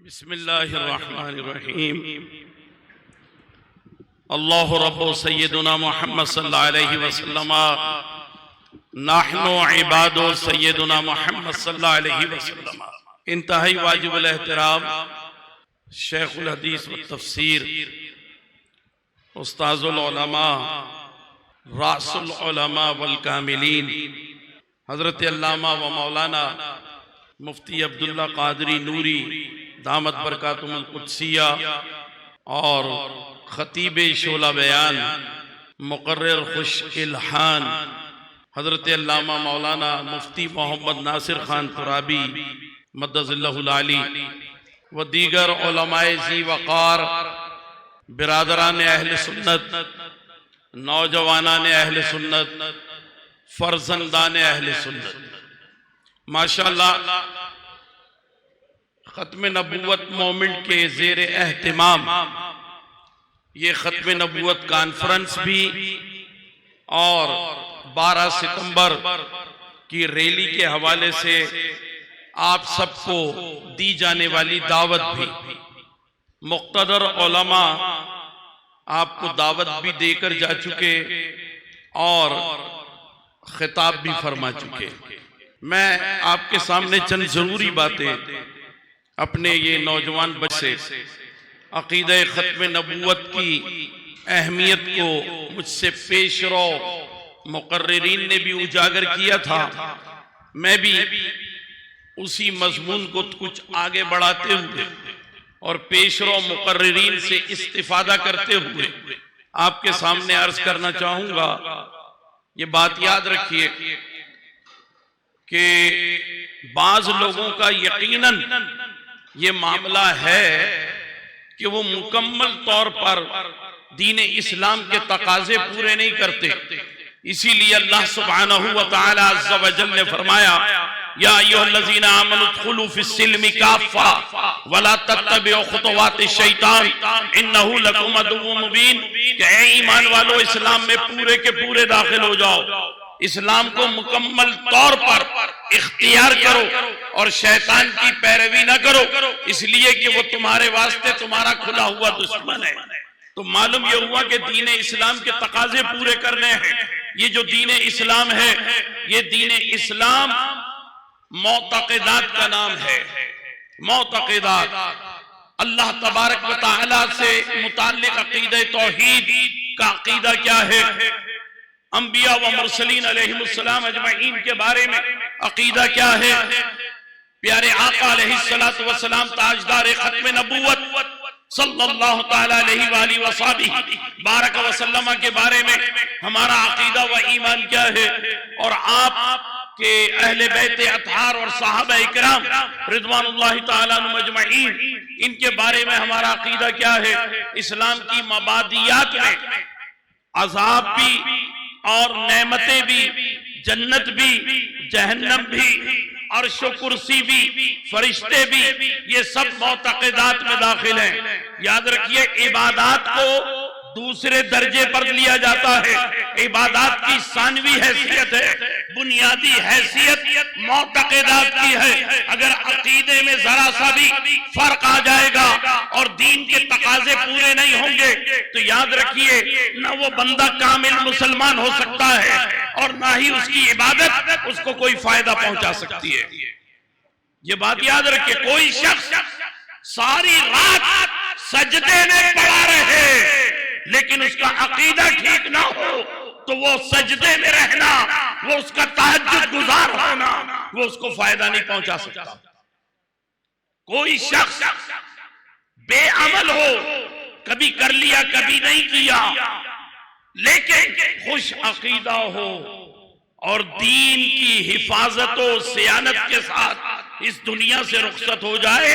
बिस्मिल्लाहिर्रहमानिर्रहीम। अल्लाहु रब्बु सय्यदुना मुहम्मद सल्लल्लाहु अलैहि वसल्लम नहनु इबादु सय्यदुना मुहम्मद सल्लल्लाहु अलैहि वसल्लम। इंतहाई वाजिबुल एहतराम शेखुल हदीस व तफसीर उस्ताजुल उलमा रासुल उलमा वल कामिलीन हजरत अल्लामा व मौलाना मुफ्ती अब्दुल्ला कादरी नूरी दामत बरकातुहुल कुद्सिया और खतीब शोला बयान मुकर्रर खुश इल्हान हजरत अल्लामा मौलाना मुफ्ती मोहम्मद नासिर खान तुराबी मद्दज़िल्लहुल आली व दीगर उलमाए ज़ी वक़ार बिरादरान अहले सुन्नत नौजवानान अहले सुन्नत फर्जंदान अहले सुन्नत, माशाअल्लाह खत्म नबूवत मोमेंट के ज़ेर एहतिमाम ये खत्म नबूवत कॉन्फ्रेंस भी और 12 सितंबर की रैली के हवाले से आप सबको दी जाने वाली दावत भी मुक़्तदर उलमा आपको दावत भी देकर जा चुके और खिताब भी फरमा चुके। मैं आपके सामने चंद जरूरी बातें अपने ये नौजवान बच्चे अकीदा खत्म नबूवत की अहमियत को मुझसे पेशरो मुकर्रिरीन ने भी उजागर किया था। मैं भी उसी मजमून को कुछ आगे बढ़ाते हुए और पेशरो मुकर्रिरीन से इस्तिफादा करते हुए आपके सामने अर्ज करना चाहूंगा। ये बात याद रखिए कि बाज लोगों का यकीनन ये मामला है कि वो मुकम्मल तौर पर दीन इस्लाम के तकाजे पूरे नहीं करते। इसीलिए अल्लाह सुब्हानहू व तआला अज़्ज़ा व जल ने फरमाया, या अय्युहल्लज़ीना आमनू उदखुलू फिस्सिल्मि काफ़ा वला तत्तबिउ खुतवातिश शैतान इन्नहू लकुम अदुव्वुम मुबीन। कि ऐ ईमान वालो, इस्लाम में पूरे के पूरे दाखिल हो जाओ, इस्लाम को मुकम्मल तौर पर इख्तियार करो और शैतान की पैरवी ना करो, इसलिए कि वो तुम्हारे वास्ते तुम्हारा खुला हुआ दुश्मन है। तो मालूम ये हुआ कि दीन इस्लाम के तकाजे पूरे करने हैं। ये जो दीन इस्लाम है, ये दीन इस्लाम मोतक़िदात का नाम है। मोतक़िदात अल्लाह तबारक व तआला से मुताल्लिक़ अक़ीदा तौहीद का अक़ीदा क्या है, अंबिया व मुरसलीन अलैहिमुस्सलाम अजमईन के बारे में अक़ीदा क्या है, प्यारे आका अलैहिस्सलातु वस्सलाम ताजदार खत्म नबूवत सल्लल्लाहु तआला अलैहि व आलिहि वसहबिहि बारक वसल्लम के बारे में हमारा अक़ीदा व ईमान क्या है, और आप के अहले बैत अतहार और सहाबा इकराम रिज़वानुल्लाहि तआला अलैहिम अजमईन इनके बारे में हमारा अक़ीदा क्या है। इस्लाम की मबादियात में अज़ाब भी और नेमतें भी, जन्नत भी, जहन्नम भी, अर्श व कुर्सी भी, फरिश्ते भी, ये सब मोतक़िदात में दाखिल हैं। याद रखिए, इबादात को दूसरे दर्जे पर लिया जाता है। इबादात की सानवी हैसियत है, बुनियादी हैसियत मोतक़िदात की है। अगर अकीदे में जरा सा भी फर्क आ जाएगा और दीन के तकाजे पूरे नहीं होंगे तो याद रखिए, ना वो बंदा कामिल मुसलमान हो सकता है और ना ही उसकी इबादत उसको कोई फायदा पहुंचा सकती है। ये बात याद रखिए, कोई शख्स सारी रात सजदे में पड़ा रहे लेकिन उसका अकीदा ठीक ना हो तो वो सजदे में रहना, वो उसका तहज्जुद गुजार होना, वो उसको फायदा नहीं पहुंचा सकता। कोई शख्स बेअमल हो, कभी कर लिया कभी नहीं किया, लेकिन खुश अकीदा हो और दीन की हिफाजत व सियानत के साथ इस दुनिया से रुखसत हो जाए,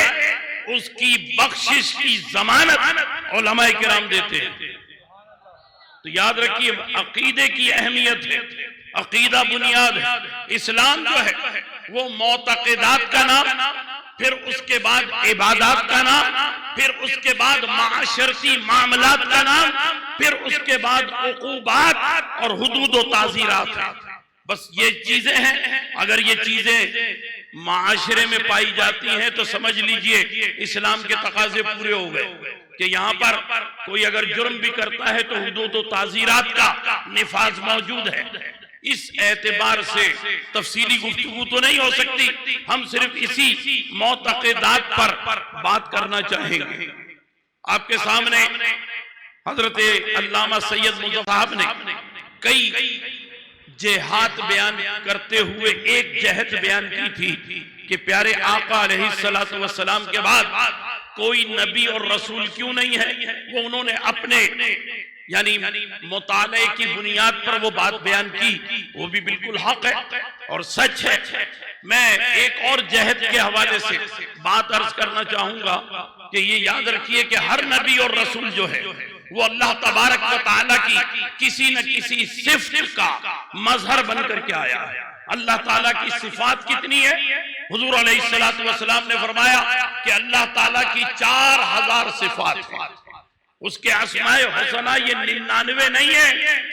उसकी बख्शिश की जमानत उलमाए किराम देते हैं। तो याद रखिए, अकीदे की अहमियत है, अकीदा बुनियाद है। इस्लाम जो है वो मोतक़िदात का नाम, फिर उसके बाद इबादात का नाम, फिर उसके बाद माशरती मामलात का नाम, फिर उसके बाद उक़ूबात और हुदूद व ताज़ीरात है। बस ये चीजें हैं। अगर ये चीजें माशरे में पाई जाती हैं तो समझ लीजिए इस्लाम के तकाजे पूरे हो गए कि यहाँ पर कोई अगर जुर्म भी करता है तो हुदूद और ताज़ीरात का निफाज मौजूद है। इस एतबार से तफसीली गुफ्तगू तो नहीं हो सकती, हम सिर्फ इसी मोतक़िदात पर बात करना चाहेंगे। आपके सामने हजरत अल्लामा सैयद मुज़फ़्फ़र साहब ने कई जेहात बयान करते हुए एक जहत बयान की थी कि प्यारे आका अलैहिस्सलातु वस्सलाम के बाद कोई नबी और रसूल क्यों नहीं है। वो उन्होंने अपने यानी मुताले की बुनियाद पर वो बात बयान की, वो भी बिल्कुल हक है और सच है। मैं एक और जहद के हवाले से बात अर्ज करना चाहूंगा कि ये याद रखिए कि हर नबी और रसूल जो है वो अल्लाह तबारक व तआला की किसी न किसी सिफ़त का मजहर बन करके आया है। अल्लाह ताला की सिफात कितनी है? हुजूर अलैहिस्सलातु वस्सलाम ने फरमाया कि अल्लाह ताला की 4000 सिफात है। उसके अस्माए हुसना ये 99 नहीं है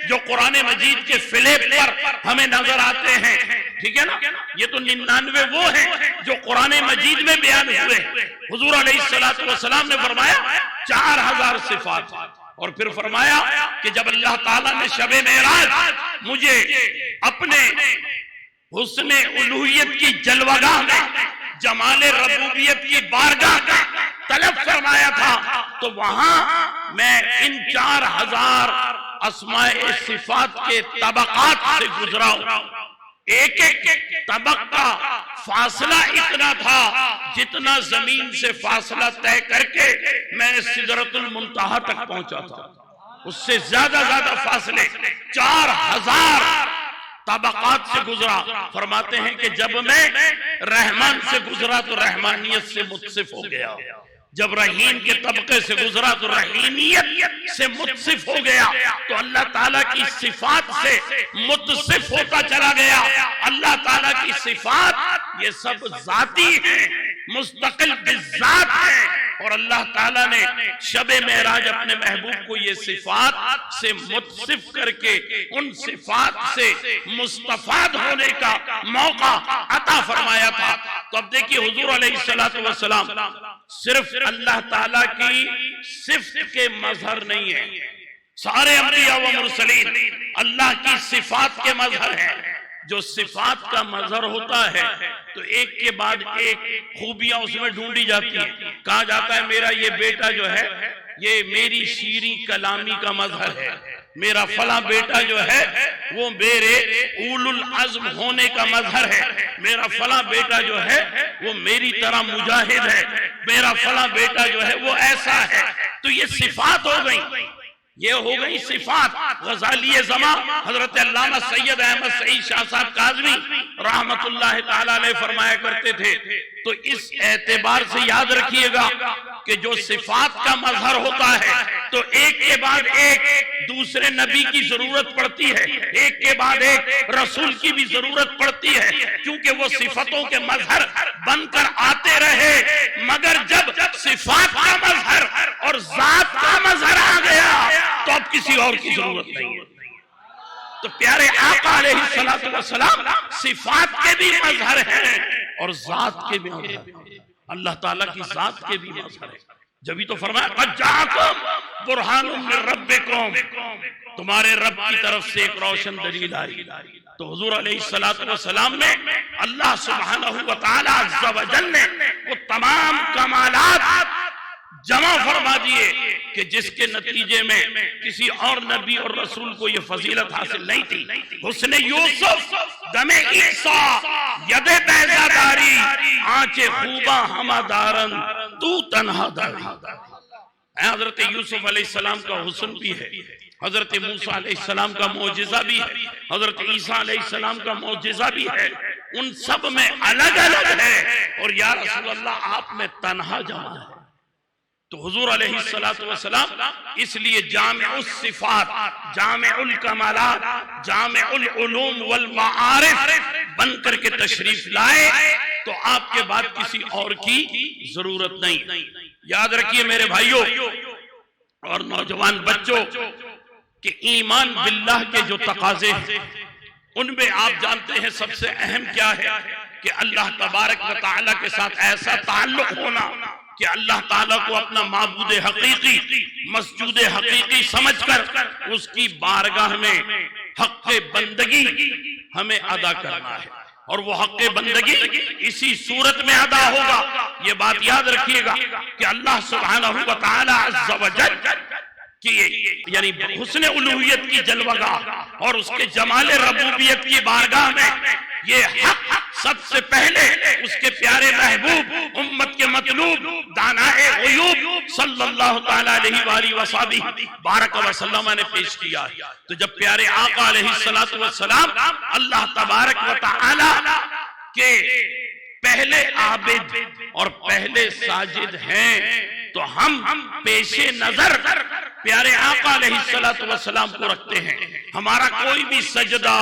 जो कुरान मजीद के फिलेब पर हमें नजर आते हैं, ठीक है ना। ये तो 99 वो हैं जो कुरान मजीद में बयान हुए। हुजूर अलैहिस्सलातु वस्सलाम ने फरमाया 4000 सिफात, और फिर फरमाया कि जब अल्लाह ताला ने शबे मेराज मुझे अपने हुस्ने उलूहियत की जलवागाह में जमाले रबूबियत की बारगाह में तलब फरमाया था तो वहां मैं इन 4000 अस्माए सिफात के तबकात से गुजरा हूं। एक एक तबक का फासला इतना था जितना जमीन से फासला तय करके मैं सिदरतुल मुंतहा तक पहुंचा था। उससे ज्यादा फासले 4000 तबकात से गुजरा। फरमाते हैं कि जब मैं रहमान से गुजरा तो रहमानियत से मुत्सिफ हो गया, जब रहीम के तबके से गुजरा तो रहीमियत से मुत्सिफ हो गया, तो अल्लाह ताला की सिफात से मुत्सिफ होता चला गया। अल्लाह ताला की सिफात ये सब जाती है, मुस्तकिल बिज़ात है, और अल्लाह ताला ने शबे मेराज अपने महबूब को ये सिफात से मुत्सिफ करके उन सिफात से मुस्तफाद होने का मौका अता फरमाया था। तो अब देखिए हुजूर अलैहिस्सलातु वस्सलाम सिर्फ अल्लाह ताला की सिफ्त के मजहर नहीं है, सारे अंबिया व मुरसलीन अल्लाह की सिफात के मजहर है। जो सिफात का मजहर होता है तो एक के बाद एक खूबियां उसमें ढूंढी जाती है। कहा जाता है मेरा ये बेटा जो है ये मेरी शीरी कलामी का मजहर है, मेरा फला बेटा जो है वो मेरे उलुल अज़्म होने का मजहर है, मेरा फला बेटा जो है वो मेरी तरह मुजाहिद है, मेरा फला बेटा जो है वो ऐसा है। तो ये सिफात हो गई, ये हो गई सिफात। गज़ाली ज़मा हजरत अल्लामा सैयद अहमद सईद शाह साहब काज़मी रहमतुल्लाह ताला अलैह फरमाया करते थे। तो इस एतबार से याद रखिएगा कि जो सिफात का मजहर होता है तो एक के बाद एक दूसरे नबी की जरूरत पड़ती है, एक के बाद एक रसूल की भी जरूरत पड़ती है, क्योंकि वो सिफतों के मजहर बनकर आते रहे। मगर जब सिफात का मजहर और जात का मजहर आ गया तो अब किसी और की जरूरत नहीं है। तो प्यारे आका अलैहिस्सलातु वस्सलाम सिफात के भी मजहर हैं और जात के भी मजहर, अल्लाह ताला की जात के भी मजहर है। जब तो फरमाया क़द जाअकुम बुरहानुम मिन रब्बिकुम, तुम्हारे रब की तरफ से एक रोशन दलील आई। तो हुजूर अलैहिस्सलातु वस्सलाम ने अल्लाह सुब्हानहू व तआला अज़्ज़ा व जल ने वो तमाम कमालात जमा फरमा दिए कि जिसके नतीजे में किसी और नबी और रसूल को ये फजीलत हासिल नहीं थी। हुस्ने यूसुफ, दमे ईसा, यदे बैज़ादारी, आंचे खूबा हमादारन, तू तन्हा दारी। हजरत यूसुफ अलैहिस्सलाम का हुस्न भी है, हजरत मूसा अलैहिस्सलाम का मौजिज़ा भी है, हजरत ईसा अलैहिस्सलाम का मौजिज़ा भी है। उन सब में अलग अलग है और या रसूल अल्लाह आप में तन्हा जमा है। तो हुजूर अलैहिस्सलातु वस्सलाम इसलिए जामिउस सिफात, जामिउल कमालात, जामिउल उलूम वल माआरिफ बन करके तशरीफ लाए, तो आपके बाद किसी और की जरूरत नहीं। याद रखिए मेरे भाइयों और नौजवान बच्चों कि ईमान बिल्लाह के जो तकाजे हैं उनमें आप जानते हैं सबसे अहम क्या है कि अल्लाह तबारक व तआला के साथ ऐसा ताल्लुक होना कि अल्लाह ताला को अपना माबूद हकीकी, मस्जूद हकीकी समझकर उसकी बारगाह में हक़ बंदगी हमें अदा करना है। और वो हक़ बंदगी इसी सूरत में अदा होगा। ये बात याद रखिएगा कि अल्लाह सुब्हानहू व तआला अज़्ज़ व जल की यानी हुस्न उलूहियत की जलवागाह और उसके जमाल रबूबियत की बारगाह में ये हक़ सबसे पहले उसके प्यारे महबूब उम्मत के मतलूब दानाए ग़ुयूब सल्लल्लाहु तआला अलैहि वसल्लम बारक वसल्लम ने पेश किया। तो जब प्यारे आका अलैहिस्सलातु वस्सलाम अल्लाह तबारक व तआला के पहले आबिद और पहले साजिद हैं, तो हम पेशे नजर प्यारे आका अलैहिस्सलातु वस्सलाम को रखते हैं। हमारा कोई भी सजदा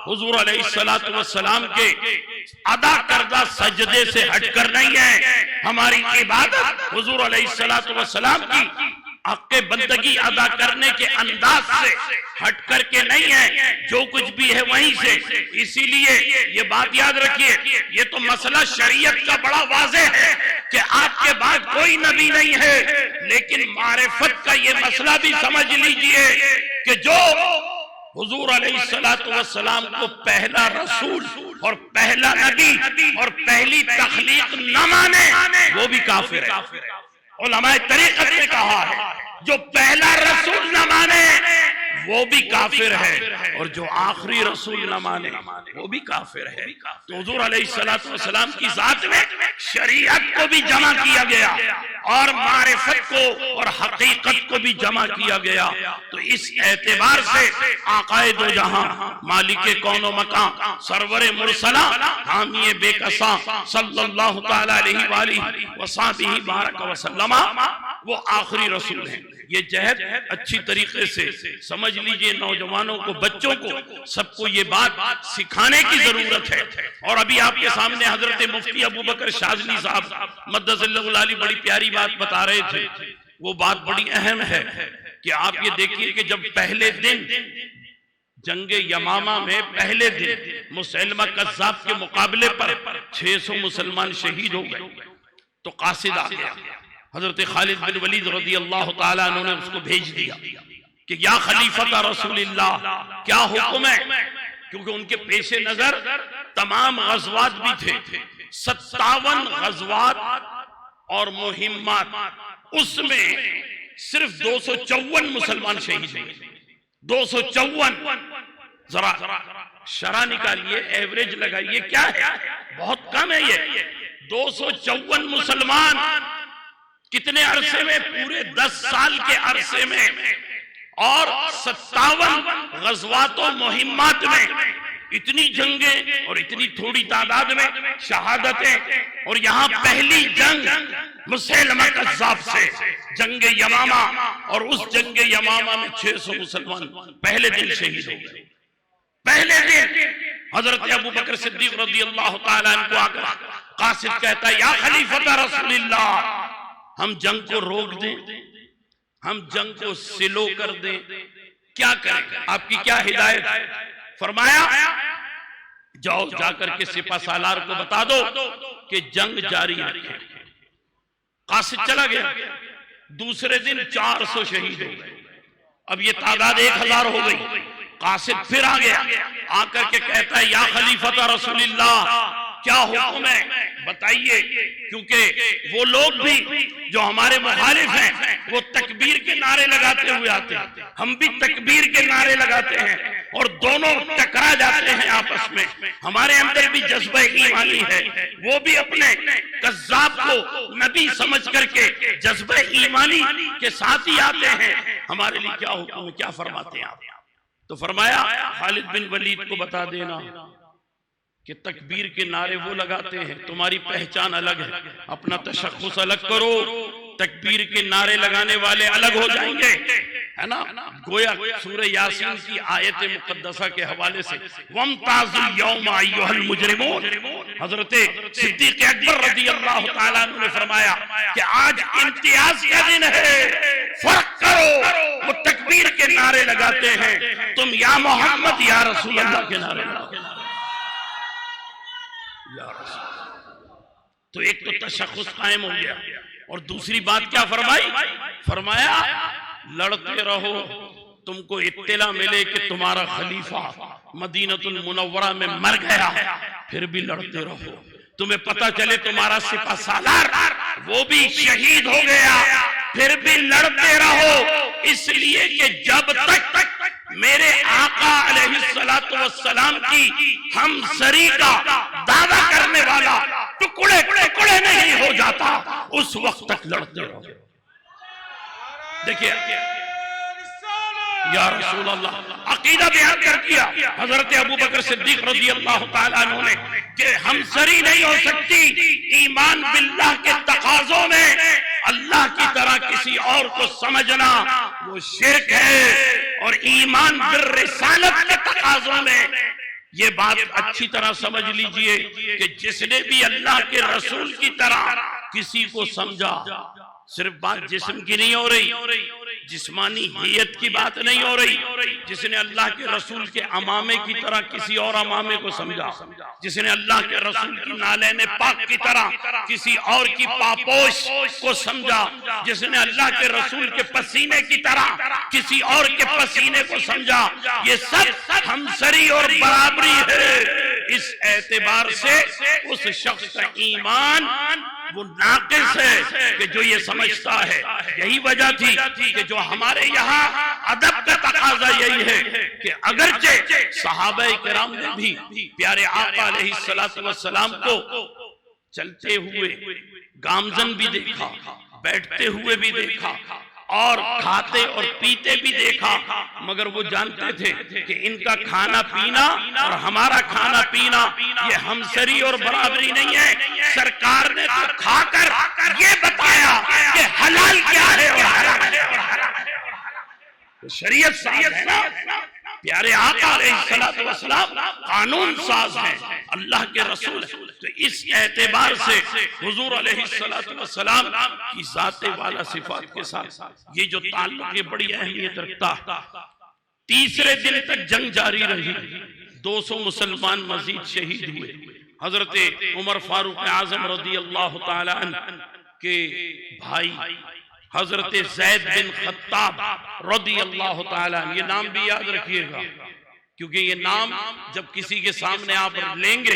हुजूर अलैहिस्सलातु वस्सलाम के अदा करदा सजदे से हटकर नहीं है। हमारी इबादत हुजूर अलैहिस्सलातु वस्सलाम की हक़ बंदगी अदा करने के अंदाज से हट करके नहीं है, जो कुछ भी है वहीं से। इसीलिए ये बात याद रखिए, ये तो मसला शरीयत का बड़ा वाज़ेह है कि आपके बाद कोई नबी नहीं है, लेकिन मारिफत का ये मसला भी समझ लीजिए कि जो हुजूर अलैहिस्सलातु वस्सलाम को पहला रसूल और पहला नबी और पहली तख्लीक न माने वो भी काफिर है। उलमाए तरीक़त ने कहा है जो पहला रसूल न माने वो भी काफिर है, और जो आखिरी रसूल न माने वो भी काफिर है। तो हुजूर अलैहिस्सलातु वस्सलाम की जात में शरीयत को भी जमा किया गया और मारिफत को और हकीकत को भी जमा किया गया। तो इस एतबार से आकाए दो जहां मालिके कौनो मकान सरवरे मुरसला हामिए बेकसा सल्लल्लाहु तआला अलैहि वसल्लम बारक वसल्लम वो आखिरी रसूल हैं। ये जहद अच्छी तरीके से समझ लीजिए, नौजवानों को, बच्चों को, सबको ये बात सिखाने की जरूरत है। और अभी आपके सामने हजरत मुफ्ती अबू बकर शाज़ली साहब मद्दसल्लहु अलैहि बड़ी प्यारी बात बता रहे थे। वो बात बड़ी अहम है कि आप ये देखिए कि जब पहले दिन जंगे यमामा में पहले दिन मुसैलमा कज़्ज़ाब के मुकाबले पर 600 मुसलमान शहीद हो गए, तो कासिद आ गया। हजरत खालिद बिन वलीद रज़ी अल्लाह ताला अन्हु ने उसको भेज दिया कि या खलीफता रसूलिल्लाह, क्या हुक्म है, क्योंकि उनके पेशे नजर तमाम गज़वात भी थे, 57 गज़वात और मुहिम्मात, उसमें सिर्फ 254 मुसलमान शहीद हुए। 254, जरा शरा निकालिए, एवरेज लगाइए, क्या है, बहुत कम है ये। 254 मुसलमान कितने अरसे में, पूरे 10 साल के अरसे में, और 57 गज़वातों मुहिम्मात में इतनी जंगें और इतनी थोड़ी तादाद में शहादतें। और यहाँ पहली जंग मुसैलमा कज़्ज़ाब से जंग यमामा, और उस जंग यमामा में 600 मुसलमान पहले दिन शहीद हो गए। पहले दिन हजरत अबू बकर सिद्दीक रज़ी अल्लाह ताला अन्हु आकर कासिद कहता है या खलीफता रसूलिल्लाह, हम जंग को रोक दें, हम जंग को सिलो कर दें, क्या करें, आपकी क्या हिदायत? फरमाया जाओ जाकर के सिपा सालार को बता दो कि जंग जारी रखें। कासिद चला गया। दूसरे दिन 400 शहीद हो गए। अब ये तादाद 1000 हो गई। कासिद फिर आ गया, आकर के कहता है या खलीफता रसूलिल्लाह, क्या हुक्म है, बताइए, क्योंकि वो लोग भी जो हमारे मुखालिफ हैं वो तकबीर के नारे लगाते हुए आते हैं, हम भी तकबीर के नारे लगाते हैं, और दोनों टकरा जाते हैं आपस में। हमारे अंदर भी जज्बा ईमानी है, वो भी अपने कज़्ज़ाब को नबी समझ करके जज्बा ईमानी के साथ ही आते हैं। हमारे लिए क्या हुक्म है, क्या फरमाते हैं आप? तो फरमाया खालिद बिन वलीद को बता देना कि तकबीर के नारे वो लगाते हैं, तुम्हारी पहचान अलग है, अपना तशख़्ख़ुस अलग करो, तकबीर के नारे लगाने वाले अलग हो जाएंगे, है ना। गोया सूरह यासीन की आयत मुक़द्दसा के हवाले से वमताज़ुल यौमा अय्युहल मुजरिमून, हज़रत सिद्दीक़ अकबर रज़ी अल्लाह ताला अन्हु ने फरमाया कि आज इम्तियाज का दिन है, फर्क करो, वो तकबीर के नारे लगाते हैं, तुम या मोहम्मद या रसूल अल्लाह के नारे लगाओ। तो एक तो तशख़्ख़ुस कायम हो गया, और दूसरी बात क्या फरमाई? फरमाया लड़ते रहो, तुमको इत्तला मिले कि तुम्हारा खलीफा मदीनतुल मुनव्वरा में मर गया, फिर भी लड़ते रहो। तुम्हें पता चले तुम्हारा सिपा सालार वो भी शहीद हो गया, फिर भी लड़ते रहो, इसलिए कि जब तक मेरे आका अलैहिस्सलातु वस्सलाम की हमसरी का दावा करने वाला टुकड़े टुकड़े नहीं हो जाता, उस वक्त तक लड़ते रहो। देखिए या रसूल अल्लाह, अकीदा बयान कर दिया हजरत अबू बकर सिद्दीक रज़ी अल्लाह तआला अन्हु ने कि हमसरी नहीं हो सकती ईमान बिल्लाह के तकाज़ों में। अल्लाह की तरह किसी और को समझना वो शिर्क है, और ईमान बिर्रिसालत के तकाज़ों में ये बात अच्छी तरह समझ लीजिए कि जिसने भी अल्लाह के रसूल की तरह किसी को समझा, सिर्फ बात जिस्म की नहीं हो रही, जिस्मानी हियत की बात नहीं हो रही, जिसने अल्लाह के रसूल के अमामे की तरह किसी और अमामे को समझा, जिसने अल्लाह के रसूल की नालैन पाक की तरह किसी और की पापोश को समझा, जिसने अल्लाह के रसूल के पसीने की तरह किसी और के पसीने को समझा, ये सब हमसरी और बराबरी है। इस एतबार से उस शख्स का ईमान वो नाक़िस है कि जो ये समझता है। यही वजह थी कि जो हमारे यहाँ अदब का तकाजा यही है कि अगरचे सहाबाए किराम ने भी प्यारे आका अलैहिस्सलातु वस्सलाम को चलते हुए गामजन भी देखा, बैठते हुए भी देखा, और खाते और पीते भी देखा, मगर वो जानते थे कि इनका खाना पीना और हमारा खाना पीना ये हमसरी और बराबरी नहीं है। सरकार ने तो खाकर ये बताया कि हलाल क्या है और हराम क्या है। तो शरीयत साज है ना, प्यारे आका अलैहिस्सलातु वस्सलाम कानून साज है, अल्लाह के रसूल है। तो इस एतबार से हुजूर अलैहिस्सलातु वस्सलाम की जाते वाला सिफात के साथ ये जो ताल्लुक ये बड़ी अहमियत रखता। तीसरे दिन तक जंग जारी रही, 200 मुसलमान मजीद शहीद हुए। हजरत उमर फारूक आजम रज़ी अल्लाह तआला अन्हु के भाई हजरत ज़ैद बिन खत्ताब रज़ी अल्लाह तआला, ये नाम भी याद रखिएगा, क्योंकि ये नाम जब किसी के सामने आप लेंगे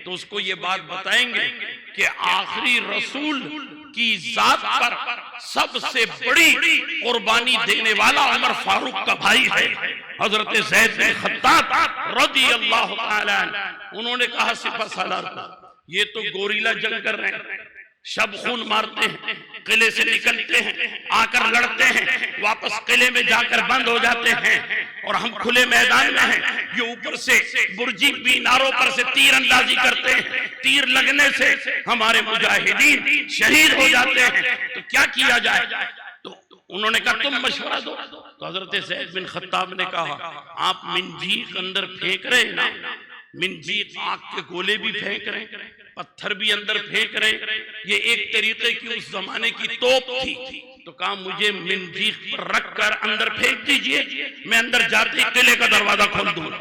तो उसको ये बात बताएंगे कि आखिरी रसूल की जात पर सबसे बड़ी कुर्बानी देने वाला उमर फारूक का भाई है हजरत ज़ैद बिन खत्ताब रज़ी अल्लाह तआला। उन्होंने कहा सिपह सालार को, ये तो गोरिल्ला जंग कर रहे हैं, शब खून मारते हैं, किले से निकलते हैं, आकर लड़ते हैं, वापस किले में जाकर बंद हो जाते हैं, और हम खुले मैदान में हैं। ये ऊपर से बुर्जी मीनारों पर से तीर अंदाजी करते हैं, तीर लगने से हमारे मुजाहिदीन शहीद हो जाते हैं, तो क्या किया जाए? तो उन्होंने कहा तुम मशवरा दो। तो हजरत ज़ैद बिन खत्ताब ने कहा, आप मिंजीक अंदर फेंक रहे ना, मिंजीक आग के गोले भी फेंक रहे, पत्थर भी अंदर फेंक रहे, ये एक तरीके की उस जमाने की तोप थी। तो कहा मुझे मिंजीक पर रख कर अंदर फेंक दीजिए, मैं अंदर जाते ही किले का दरवाजा खोल दूंगा,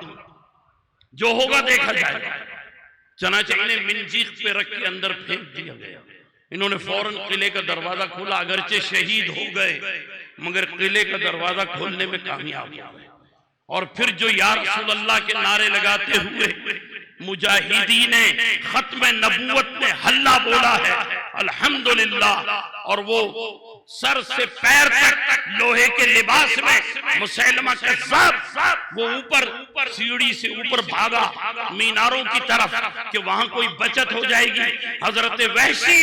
जो होगा देखा जाएगा। चनाचे इन्हें मिंजीक पे रख के अंदर फेंक दिया गया। इन्होंने फौरन किले का दरवाजा खोला, अगरचे शहीद हो गए मगर किले का दरवाजा खोलने में कामयाब हो गए। और फिर जो या रसूल अल्लाह के नारे लगाते हुए मुजाहिदीन खत्म नबूवत में हल्ला बोला है अल्हम्दुलिल्लाह, और वो सर से पैर तक लोहे के लिबास में मुसैलमा कज़्ज़ाब वो ऊपर सीढ़ी से ऊपर भागा मीनारों की तरफ कि वहां कोई बचत हो जाएगी। हजरत वहशी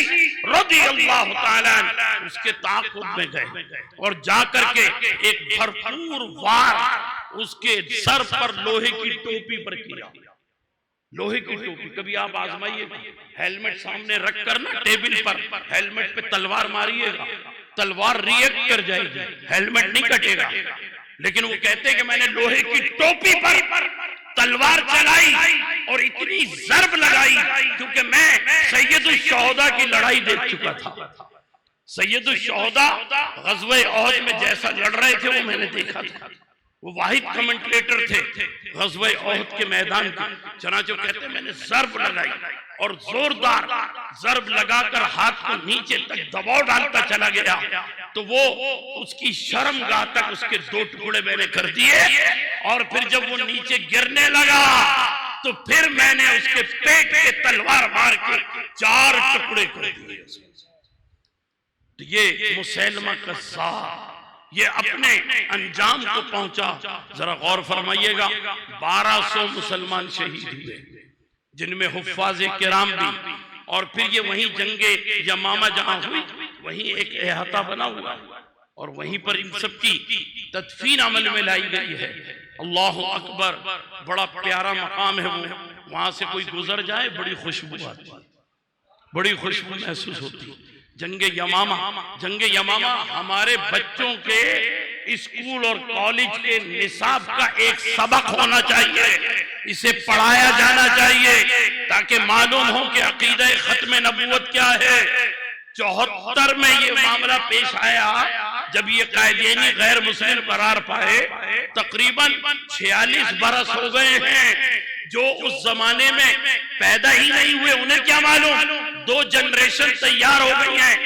रज़ी अल्लाह तआला उसके ताक़ुब में गए और जाकर के एक भरपूर वार उसके सर पर लोहे की टोपी पर किया। लोहे की टोपी कभी आप आजमाइए, हेलमेट सामने रखकर ना टेबल पर हेलमेट पे तलवार मारिएगा, तलवार रिएक्ट कर जाएगी, हेलमेट नहीं कटेगा। लेकिन वो कहते कि मैंने लोहे की टोपी पर तलवार चलाई और इतनी ज़र्ब लगाई, क्योंकि मैं सैयदुल शुहदा की लड़ाई देख चुका था। सैयदुल शुहदा ग़ज़वे उहद में जैसा लड़ रहे थे वो मैंने देखा था। वो वाहिद कमेंटेटर थे ग़ज़वे ओहद के मैदान के। चनाचो कहते हैं मैंने ज़र्ब लगाई और जोरदार ज़र्ब लगाकर हाथ को नीचे तक दबाव डालता चला गया, तो वो उसकी शर्मगाह तक उसके 2 टुकड़े मैंने कर दिए, और फिर जब वो नीचे गिरने लगा तो फिर मैंने उसके पेट पे तलवार मार के 4 टुकड़े कर दिए। तो ये मुसैलमा कज़्ज़ाब ये अपने अंजाम को पहुंचा। जरा गौर फरमाइएगा, 1200 मुसलमान शहीद हुए जिनमें हुफ्फाज़े किराम भी, और फिर ये वहीं जंगे यमामा जहां हुई वहीं एक अहाता बना हुआ और वहीं पर इन सब की तदफीन अमल में लाई गई है। अल्लाहु अकबर, बड़ा प्यारा मकाम है वो, वहां से कोई गुजर जाए बड़ी खुशबू आती है, बड़ी खुशबू महसूस होती है। जंगे यमामा हमारे बच्चों के स्कूल और कॉलेज के निसाब का एक सबक होना चाहिए, इसे पढ़ाया जाना चाहिए ताकि मालूम हो कि अकीदा खत्म नबूवत क्या है। 74 में ये मामला पेश आया जब ये कायदीनी गैर मुस्लिम करार पाए। तकरीबन 46 बरस हो गए हैं। जो उस जमाने में पैदा ही नहीं हुए उन्हें क्या मालूम, 2 जनरेशन तैयार हो गई हैं।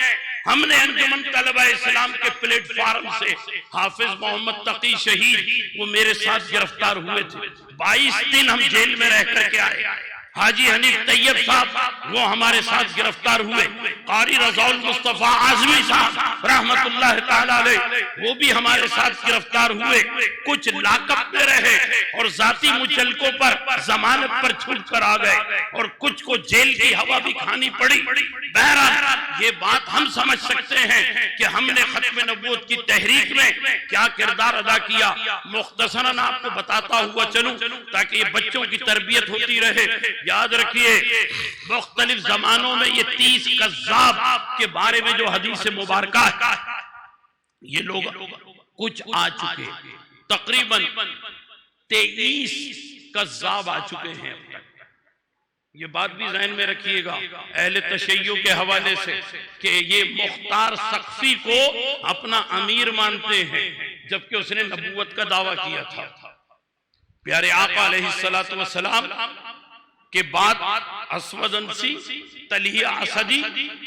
हमने अंजुमन तलबा इस्लाम के प्लेटफार्म से हाफिज मोहम्मद तकी शहीद वो मेरे साथ गिरफ्तार हुए थे, 22 दिन हम जेल में रह करके आए। हाजी हनीफ तैयब साहब वो हमारे साथ गिरफ्तार हुए, कारी रज़ाउल मुस्तफा आज़मी साहब रहमतुल्लाह ताला अलैह वो भी हमारे साथ गिरफ्तार हुए। कुछ लाकअप में रहे और जाती मुचलकों पर जमानत पर छूट कर आ गए, और कुछ को जेल की हवा भी खानी पड़ी। बहरहाल ये बात हम समझ सकते हैं कि हमने खत्म नबूवत की तहरीक में क्या किरदार अदा किया। मुख्तसरन आपको बताता हुआ चलूं ताकि ये बच्चों की तरबियत होती रहे। याद रखिए, मुख्तलिफ जमानों में ये 30 कज़्ज़ाब के बारे में जो हदीस मुबारका है, ये लोग कुछ आ चुके, तकरीबन 23 कज़्ज़ाब आ चुके हैं अब तक। ये बात भी ज़हन में रखिएगा अहले तशय्युअ के हवाले से कि ये मुख्तार सख्फी को अपना अमीर मानते हैं जबकि उसने नबूवत का दावा किया था। प्यारे आका अलैहिस्सलातु वस्सलाम के बाद असवद अंसी, तलहिया असदी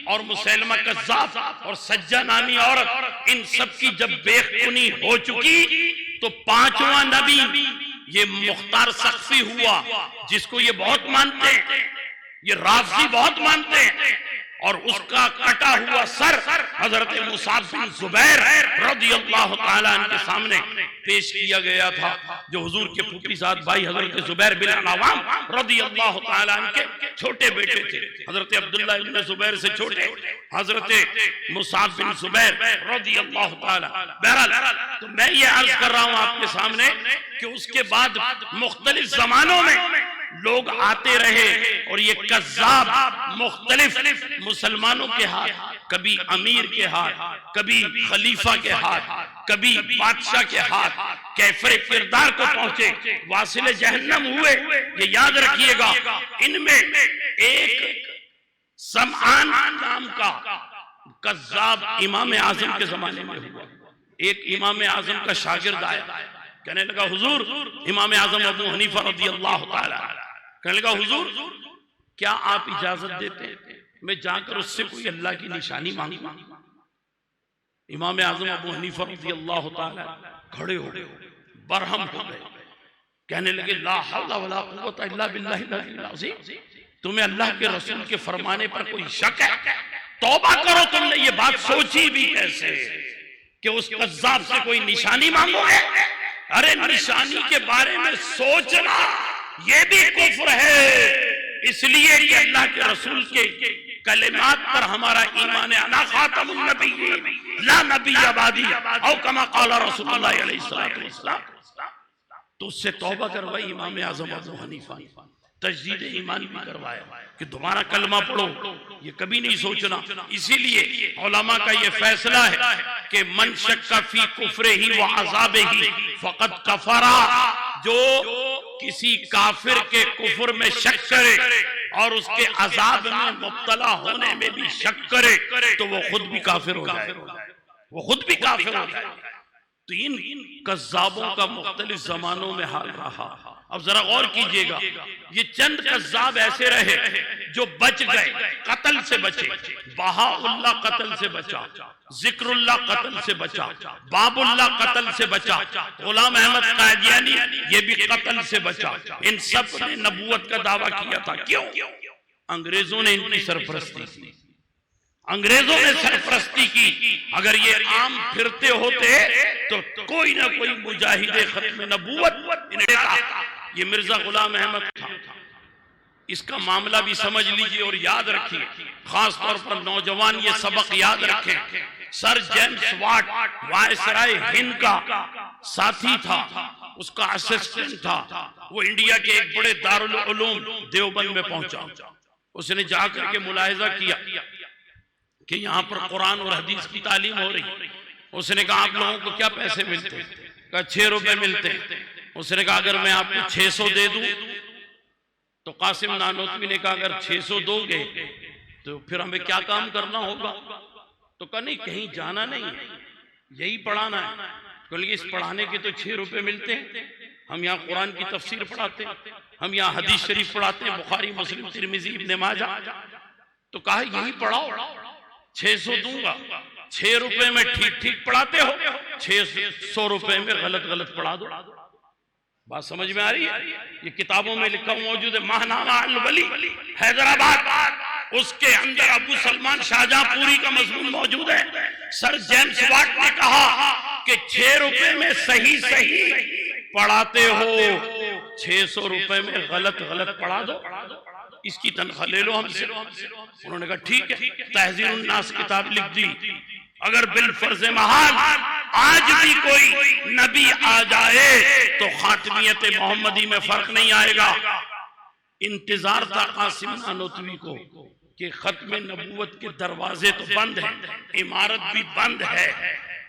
और मुसैलमा कज़्ज़ाब और सज्जा नामी औरत, इन सब की जब बेखुनी हो चुकी तो 5वां नबी ये मुख्तार सख्फी हुआ, जिसको ये बहुत मानते हैं, ये राफ़ज़ी बहुत मानते हैं, और उसका कटा हुआ सर हजरत मुसाब बिन जुबैर रज़ियल्लाहु ताला अन्हु के सामने पेश किया गया था, जो हुजूर के फूफीज़ाद भाई हजरत जुबैर बिन अवाम रज़ियल्लाहु ताला अन्हु के छोटे बेटे थे। हजरत अब्दुल्ला इब्न जुबैर से छोटे हजरत मुसाब बिन जुबैर रज़ियल्लाहु ताला। बहरहाल तो मैं ये अर्ज कर रहा हूँ आपके सामने कि उसके बाद मुख्तलिफ जमानों में लोग आते रहे और ये कज़्ज़ाब मुख्तलिफ मुसलमानों के हाथ, कभी अमीर के हाथ, कभी खलीफा के हाथ, कभी बादशाह के हाथ कैफरे किरदार को पहुंचे, वासिले जहन्नम हुए। ये याद रखिएगा। इनमें एक समआन नाम का कज़्ज़ाब इमाम आज़म के जमाने में हुआ। एक इमाम आज़म का शागिर्द आया, कहने लगा हुजूर, इमाम आज़म अबू हनीफा रज़ियल्लाहु ताला, कहने लगा हुजूर क्या आप इजाजत देते हैं मैं जाकर उससे कोई अल्लाह की निशानी मांगू? इमाम आज़म अबू हनीफा रज़ियल्लाहु ताला खड़े हो गए, बरहम हो गए, कहने लगे ला हौला वला कुव्वता इल्ला बिल्लाहिल अलील अज़ीम, तुम्हें अल्लाह के रसूल के फरमाने पर कोई शक है? तौबा करो, तुमने ये बात सोची भी कैसे कि उस कज़्ज़ाब से कोई निशानी मांगोगे? अरे निशानी के बारे में सोचना ये भी कुफ्र है, इसलिए कि अल्लाह के रसूल के कलिमात पर हमारा ईमान है। अना खातमुन नबिय्यीन ला नबिय्य बादी औ कमा क़ाला रसूलुल्लाह अलैहिस्सलातु वस्सलाम। तो उससे तौबा करवाई इमाम आज़म अबू हनीफा, तजदीद ईमान भी करवाया कि दोबारा कलमा पढ़ो, ये कभी नहीं सोचना। इसीलिए उलमा का ये फैसला है कि मन शक्का फी कुफ्रिही व अज़ाबिही फ़क़द कफ़रा, जो किसी काफिर के कुफ्र में शक करे और उसके अजाब में मुब्तला होने में भी शक करे तो वो खुद भी काफिर हो जाए, वो खुद भी काफिर हो जाए। तो इन कज़्ज़ाबों का मुख्तलिफ जमानों में हाल रहा। अब जरा गौर कीजिएगा, ये चंद कज़्ज़ाब ऐसे रहे जो बच गए, कत्ल से बचे। बहाउल्लाह कत्ल से बचा, जिक्रुल्लाह कत्ल से बचा, बाबुल्लाह कत्ल से बचा, गुलाम अहमद कादियानी ये भी कत्ल से बचा। इन सब ने नबूवत का दावा किया था। क्यों? अंग्रेजों ने इनकी सरपरस्ती की, अंग्रेजों ने सरपरस्ती की। अगर ये आम फिरते होते तो कोई ना कोई मुजाहिदे खत्म नबूवत इन्हें देता। ये मिर्जा गुलाम अहमद था। इसका मामला भी समझ लीजिए और याद रखिए, खास तौर पर नौजवान ये सबक याद रखें। Sir James Watt viceroy Hind का साथी था, उसका असिस्टेंट था। वो इंडिया के एक बड़े दारुल उलूम देवबंद में पहुंचा। उसने जाकर के मुलाहिजा किया कि यहाँ पर कुरान और हदीस की तालीम हो रही। उसने कहा आप लोगों को क्या पैसे मिलते? कहा 6 रुपए मिलते। उसने कहा अगर मैं आपको 600 दे दूं? तो कासिम नानोतवी ने कहा अगर 600 दोगे तो फिर हमें क्या काम करना होगा? तो कहा नहीं, कहीं जाना नहीं है, यही पढ़ाना है। क्योंकि इस पढ़ाने के तो 6 रुपए मिलते हैं। हम यहाँ कुरान की तफसीर पढ़ाते हैं, हम यहाँ हदीस शरीफ पढ़ाते हैं, बुखारी मुस्लिम तिरमिजी इब्ने माजा। तो कहा यही पढ़ाओ, 600 दूंगा। 6 रुपए में ठीक ठीक पढ़ाते हो, 600 रुपए में गलत गलत पढ़ा दो। बात समझ में आ रही है? ये किताबों में लिखा मौजूद है, माहनामा अल वली हैदराबाद, उसके अंदर अबू सलमान शाहजहांपुरी का मजमून मौजूद है। सर जेम्स वाट ने कहा कि 6 रुपए में सही सही पढ़ाते हो, 600 रुपए में गलत गलत पढ़ा दो, इसकी तनख्वाह ले लो हमसे। उन्होंने कहा ठीक है। तहज़ीरुन नास किताब लिख दी। अगर बिल फर्ज महाल आज भी कोई नबी आ जाए तो खातमियत मोहम्मदी में फर्क नहीं आएगा। इंतजार था कासिम नानोतवी को कि खत्म नबूवत के दरवाजे तो बंद हैं, इमारत भी बंद है,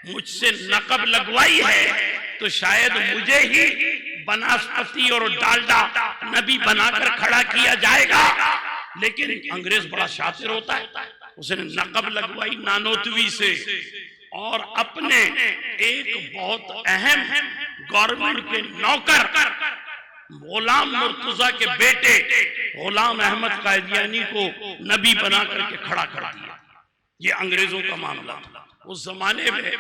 मुझसे नकब लगवाई है तो शायद मुझे ही बनास्पति और डालडा नबी बनाकर खड़ा किया जाएगा। लेकिन अंग्रेज बड़ा शातिर होता है, उसने नकब लगवाई नानोतवी से और अपने एक बहुत अहम गवर्नमेंट के नौकर गुलाम मुर्तजा के बेटे गुलाम अहमद कादियानी को नबी बना करके खड़ा कर दिया। ये अंग्रेजों का मामला था। उस जमाने में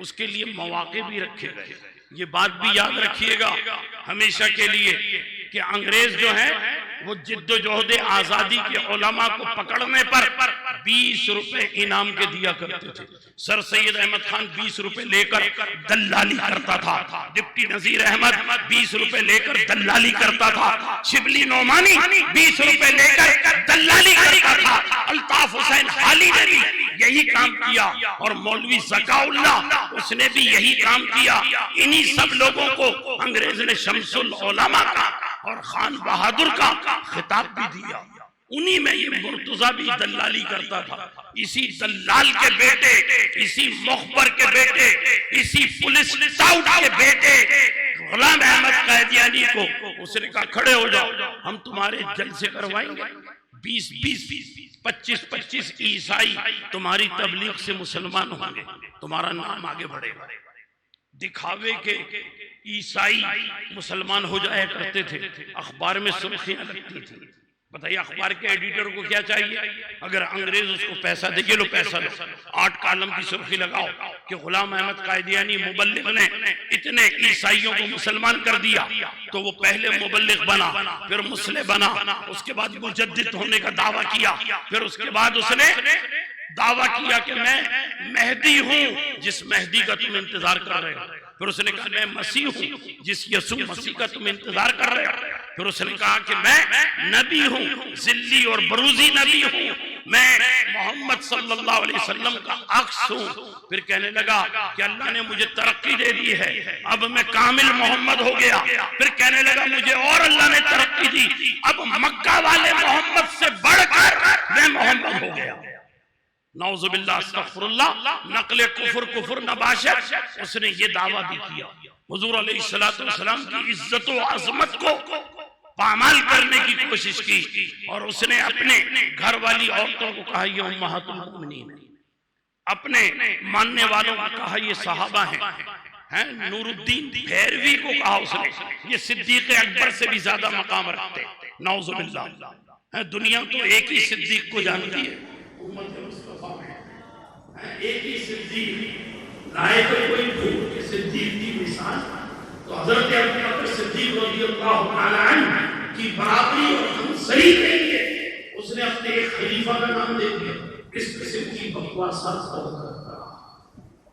उसके लिए मौके भी रखे गए। ये बात भी याद रखिएगा हमेशा के लिए कि अंग्रेज जो है वो जिद्दोजहद आजादी के उलमा को पकड़ने पर 20 रुपए इनाम के दिया करते थे। सर सैयद अहमद खान 20 रुपए लेकर दल्लाली करता था। डिप्टी नजीर अहमद 20 रुपए लेकर दल्लाली करता था। शिबली नोमानी 20 रुपए लेकर दल्लाली करता था। अल्ताफ हुसैन हाली ने भी यही काम किया और मौलवी ज़काउल्लाह उसने भी यही काम किया। इन्हीं सब लोगों को अंग्रेज ने शमसुल उलमा का और खान बहादुर का खिताब भी दिया। उन्हीं में ये मुर्तजा भी दल्लाली करता था। इसी दल्लाल के बेटे, इसी मुखबर के बेटे, इसी पुलिस टाउट के बेटे गुलाम अहमद कादियानी को उसने कहा खड़े हो जाओ, हम तुम्हारे जलसे करवाएंगे। 20-20, 25-25 ईसाई तुम्हारी तबलीग से मुसलमान होंगे, तुम्हारा नाम आगे बढ़ेगा। दिखावे के ईसाई मुसलमान हो जाया करते थे, अखबार में सुर्खियां लगती थी। बताइए अखबार के एडिटर को क्या चाहिए? अगर अंग्रेज उसको पैसा दे, लो पैसा लो, 8 कॉलम की सुर्खी लगाओ कि गुलाम अहमद कादियानी मुबल्लिग ने इतने ईसाइयों को मुसलमान कर दिया। तो वो पहले मुबल्लिग बना, फिर मुस्लिम बना, उसके बाद मुजद्दिद होने का दावा किया, फिर उसके बाद उसने दावा किया कि मैं मेहदी हूं जिस मेहदी का तुम इंतजार कर रहे हो। फिर उसने कहा मैं मसीह हूं जिस यसू मसीह का तुम इंतजार कर रहे हो। फिर उसने कहा कि मैं नबी हूं, जिल्ली और बरूजी नबी हूं, मैं मोहम्मद सल्लल्लाहु अलैहि वसल्लम का अक्स हूं। फिर कहने लगा कि अल्लाह ने मुझे तरक्की दे दी है, अब मैं कामिल मोहम्मद हो गया। फिर कहने लगा मुझे और अल्लाह ने तरक्की दी, अब मक्का वाले मोहम्मद से बढ़कर मैं मोहम्मद हो गया। नौजुबिल्लाह अस्तगफिरुल्लाह, नकले कुफर नबाशत, उसने ये दावा भी किया। हुजूर अलैहिस्सलातु वस्सलाम की इज्जत और अजमत को पामाल करने की कोशिश की और उसने अपने घर वाली औरतों को कहा ये उम्महातुल मोमिनीन, अपने मानने वालों को कहा ये सहाबा हैं। हैं नूरुद्दीन भैरवी को कहा उसने, ये सिद्दीक अकबर से भी ज्यादा मकाम रखते, नाउजुबिल्लाह। दुनिया तो एक ही सिद्दीक को जानती है, उम्मत मुस्तफा में एक ही सिद्दीक, लाए तो कोई झूठ के सिद्दीक की मिसाल तो हजरत अबू बकर सिद्दीक रज़ियल्लाहु तआला अन्हु की बराबरी और हमसरी नहीं है, उसने अपने एक खलीफा का नाम दे दिया। इस किस्म की बकवासात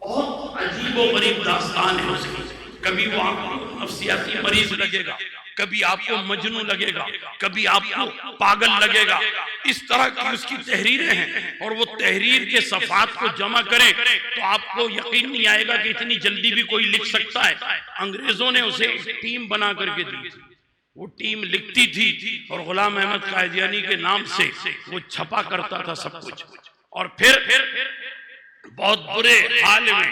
बहुत अजीब और गरीब दास्तान है उसकी। कभी वो आपको नफ्सियाती मरीज लगेगा, कभी आपको मजनू लगेगा, कभी आपको पागल लगेगा। इस तरह की उसकी तहरीरें हैं और वो तहरीर के सफात को जमा करें तो आपको यकीन नहीं आएगा कि इतनी जल्दी भी कोई लिख सकता है। अंग्रेजों ने उसे एक टीम बना करके दी, वो टीम लिखती थी और गुलाम अहमद कादियानी के नाम से वो छपा करता था सब कुछ। और फिर बहुत बुरे हाल में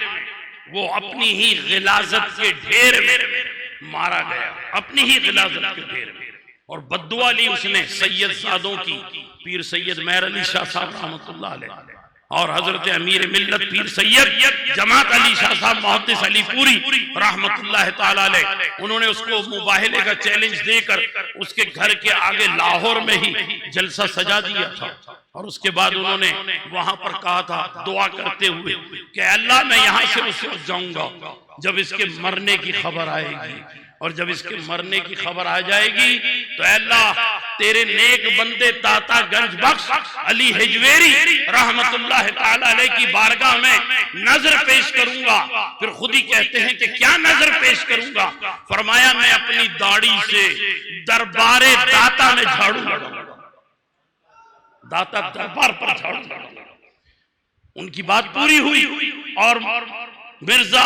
वो अपनी ही गिलाजत के ढेर में मारा गया, अपनी ही गिलाजत के ढेर में। और बद्दुआ ली उसने सैयद सादों की, पीर सैयद मेहर अली शाह साहब रहमतुल्लाह अलैह और हजरत अमीर मिल्लत पीर सैयद जमात अली शाह साहब मुहद्दिस अली पूरी रहमतुल्लाह तआला अलैह, उन्होंने उसको मुबाहिले का चैलेंज देकर उसके घर के आगे लाहौर में ही जलसा सजा दिया था। और उसके बाद उन्होंने वहां पर कहा था दुआ करते हुए कि अल्लाह मैं यहाँ से उस वक्त जाऊंगा जब इसके मरने की खबर आएगी, और जब इसके मरने की खबर आ जाएगी तो अल्लाह तेरे नेक बंदे दाता गंज बख्श अली हिजवेरी रहमतुल्लाह तआला अलैह की बारगाह में नजर पेश करूंगा। फिर खुद ही कहते हैं कि क्या नजर पेश करूंगा? फरमाया मैं अपनी दाढ़ी से दरबारे दाता में झाड़ू लगाऊंगा, दाता दरबार पर झाड़ू लगाऊंगा। उनकी बात पूरी हुई और मिर्जा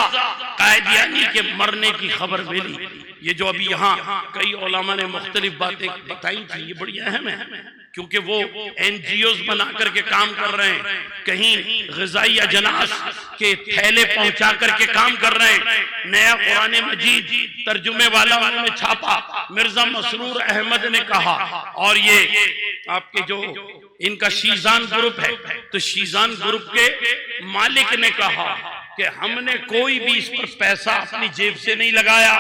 कादियानी के मरने की खबर मिली। ये जो अभी यहाँ कई उलमा ने मुख्तलिफ बातें बताई थी, ये बड़ी अहम है क्योंकि वो NGOs बना करके काम कर रहे हैं, कहीं ग़िज़ाई अजनास के थैले पहुंचा करके काम कर रहे हैं। नया कुरान मजीद तर्जुमे वाला उन्होंने छापा, मिर्जा मसरूर अहमद ने कहा, और ये आपके जो इनका शीजान ग्रुप है, तो शीजान ग्रुप के मालिक ने कहा कि हमने कोई भी इस पर पैसा अपनी जेब से नहीं लगाया।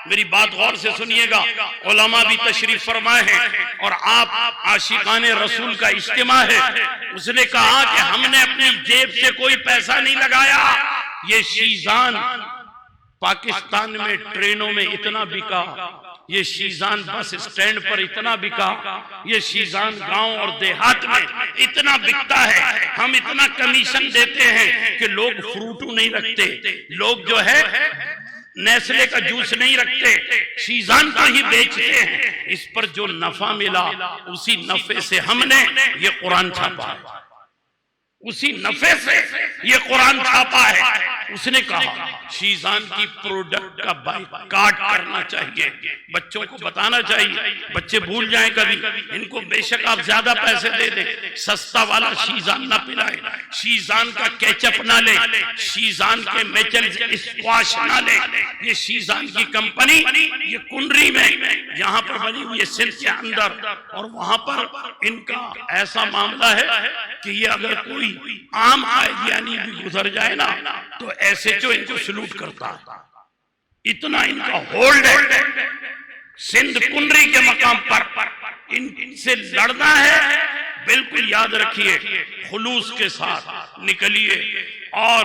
मेरी बात गौर से सुनिएगा, उलमा भी तशरीफ फरमाए हैं और आप आशिकाने रसूल का इज्तिमा है। उसने कहा कि हमने अपनी जेब से कोई पैसा नहीं लगाया। ये शीजान पाकिस्तान में ट्रेनों में इतना बिका, ये शीजान बस स्टैंड पर इतना बिका, ये शीजान गांव और देहात में इतना बिकता है। हम इतना कमीशन देते हैं कि लोग फ्रूटू नहीं रखते, लोग जो है नेस्ले का जूस नहीं रखते, शीजान को ही बेचते हैं। इस पर जो नफा मिला उसी नफे से हमने ये कुरान छापा है, उसी नफे से ये कुरान छापा है। उसने कहा शीजान की प्रोडक्ट का बाइकाट करना चाहिए, बच्चों को बताना चाहिए, बच्चे भूल जाएं कभी। इनको बेशक आप ज्यादा पैसे दे दें, सस्ता वाला शीजान ना पिलाएं, शीजान का केचप ना ले, शीजान के मेचल स्क्वाश ना ले। ये शीजान की कंपनी ये कुंडरी में यहाँ पर बनी हुई है सिंध के अंदर, और वहां पर इनका ऐसा मामला है कि ये अगर कोई आम कादियानी भी गुजर जाए ना तो ऐसे जो इनको सलूट करता है। इतना इनका होल्ड है सिंध कुंडरी के मकाम पर। इनसे लड़ना है, बिल्कुल याद रखिए, खुलूस के साथ निकलिए और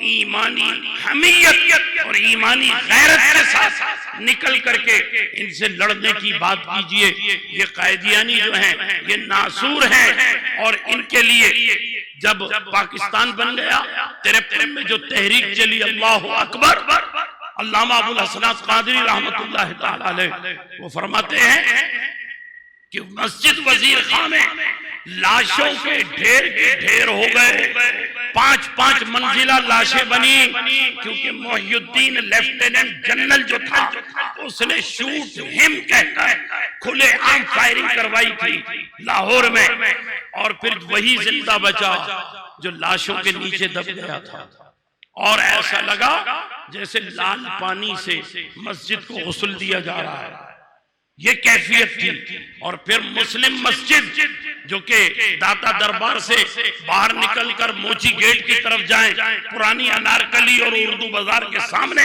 ईमानी हमीयत और ईमानी गैरत के साथ निकल करके इनसे लड़ने की बात कीजिए। ये कादियानी जो हैं ये नासूर हैं, और इनके लिए जब पाकिस्तान बन गया 53 में जो तहरीक चली अल्लाह अकबर, अल्लामा अबुल हसन कादरी रहमतुल्लाह तआला अलैह वो फरमाते हैं कि मस्जिद वजीर खां में लाशों के ढेर हो गए, 5-5 मंजिला लाशें बनी, क्योंकि मोहिउद्दीन लेफ्टिनेंट जनरल जो था उसने शूट हिम कहकर खुले आम फायरिंग करवाई थी लाहौर में, और फिर वही जिंदा बचा जो लाशों के नीचे दब गया था। और ऐसा लगा जैसे लाल पानी से मस्जिद को गुस्ल दिया जा रहा है। ये कैफियत थी। और फिर मुस्लिम मस्जिद जो कि दाता दरबार से बाहर निकलकर मोची गेट की तरफ जाएं, पुरानी अनारकली और उर्दू बाजार के सामने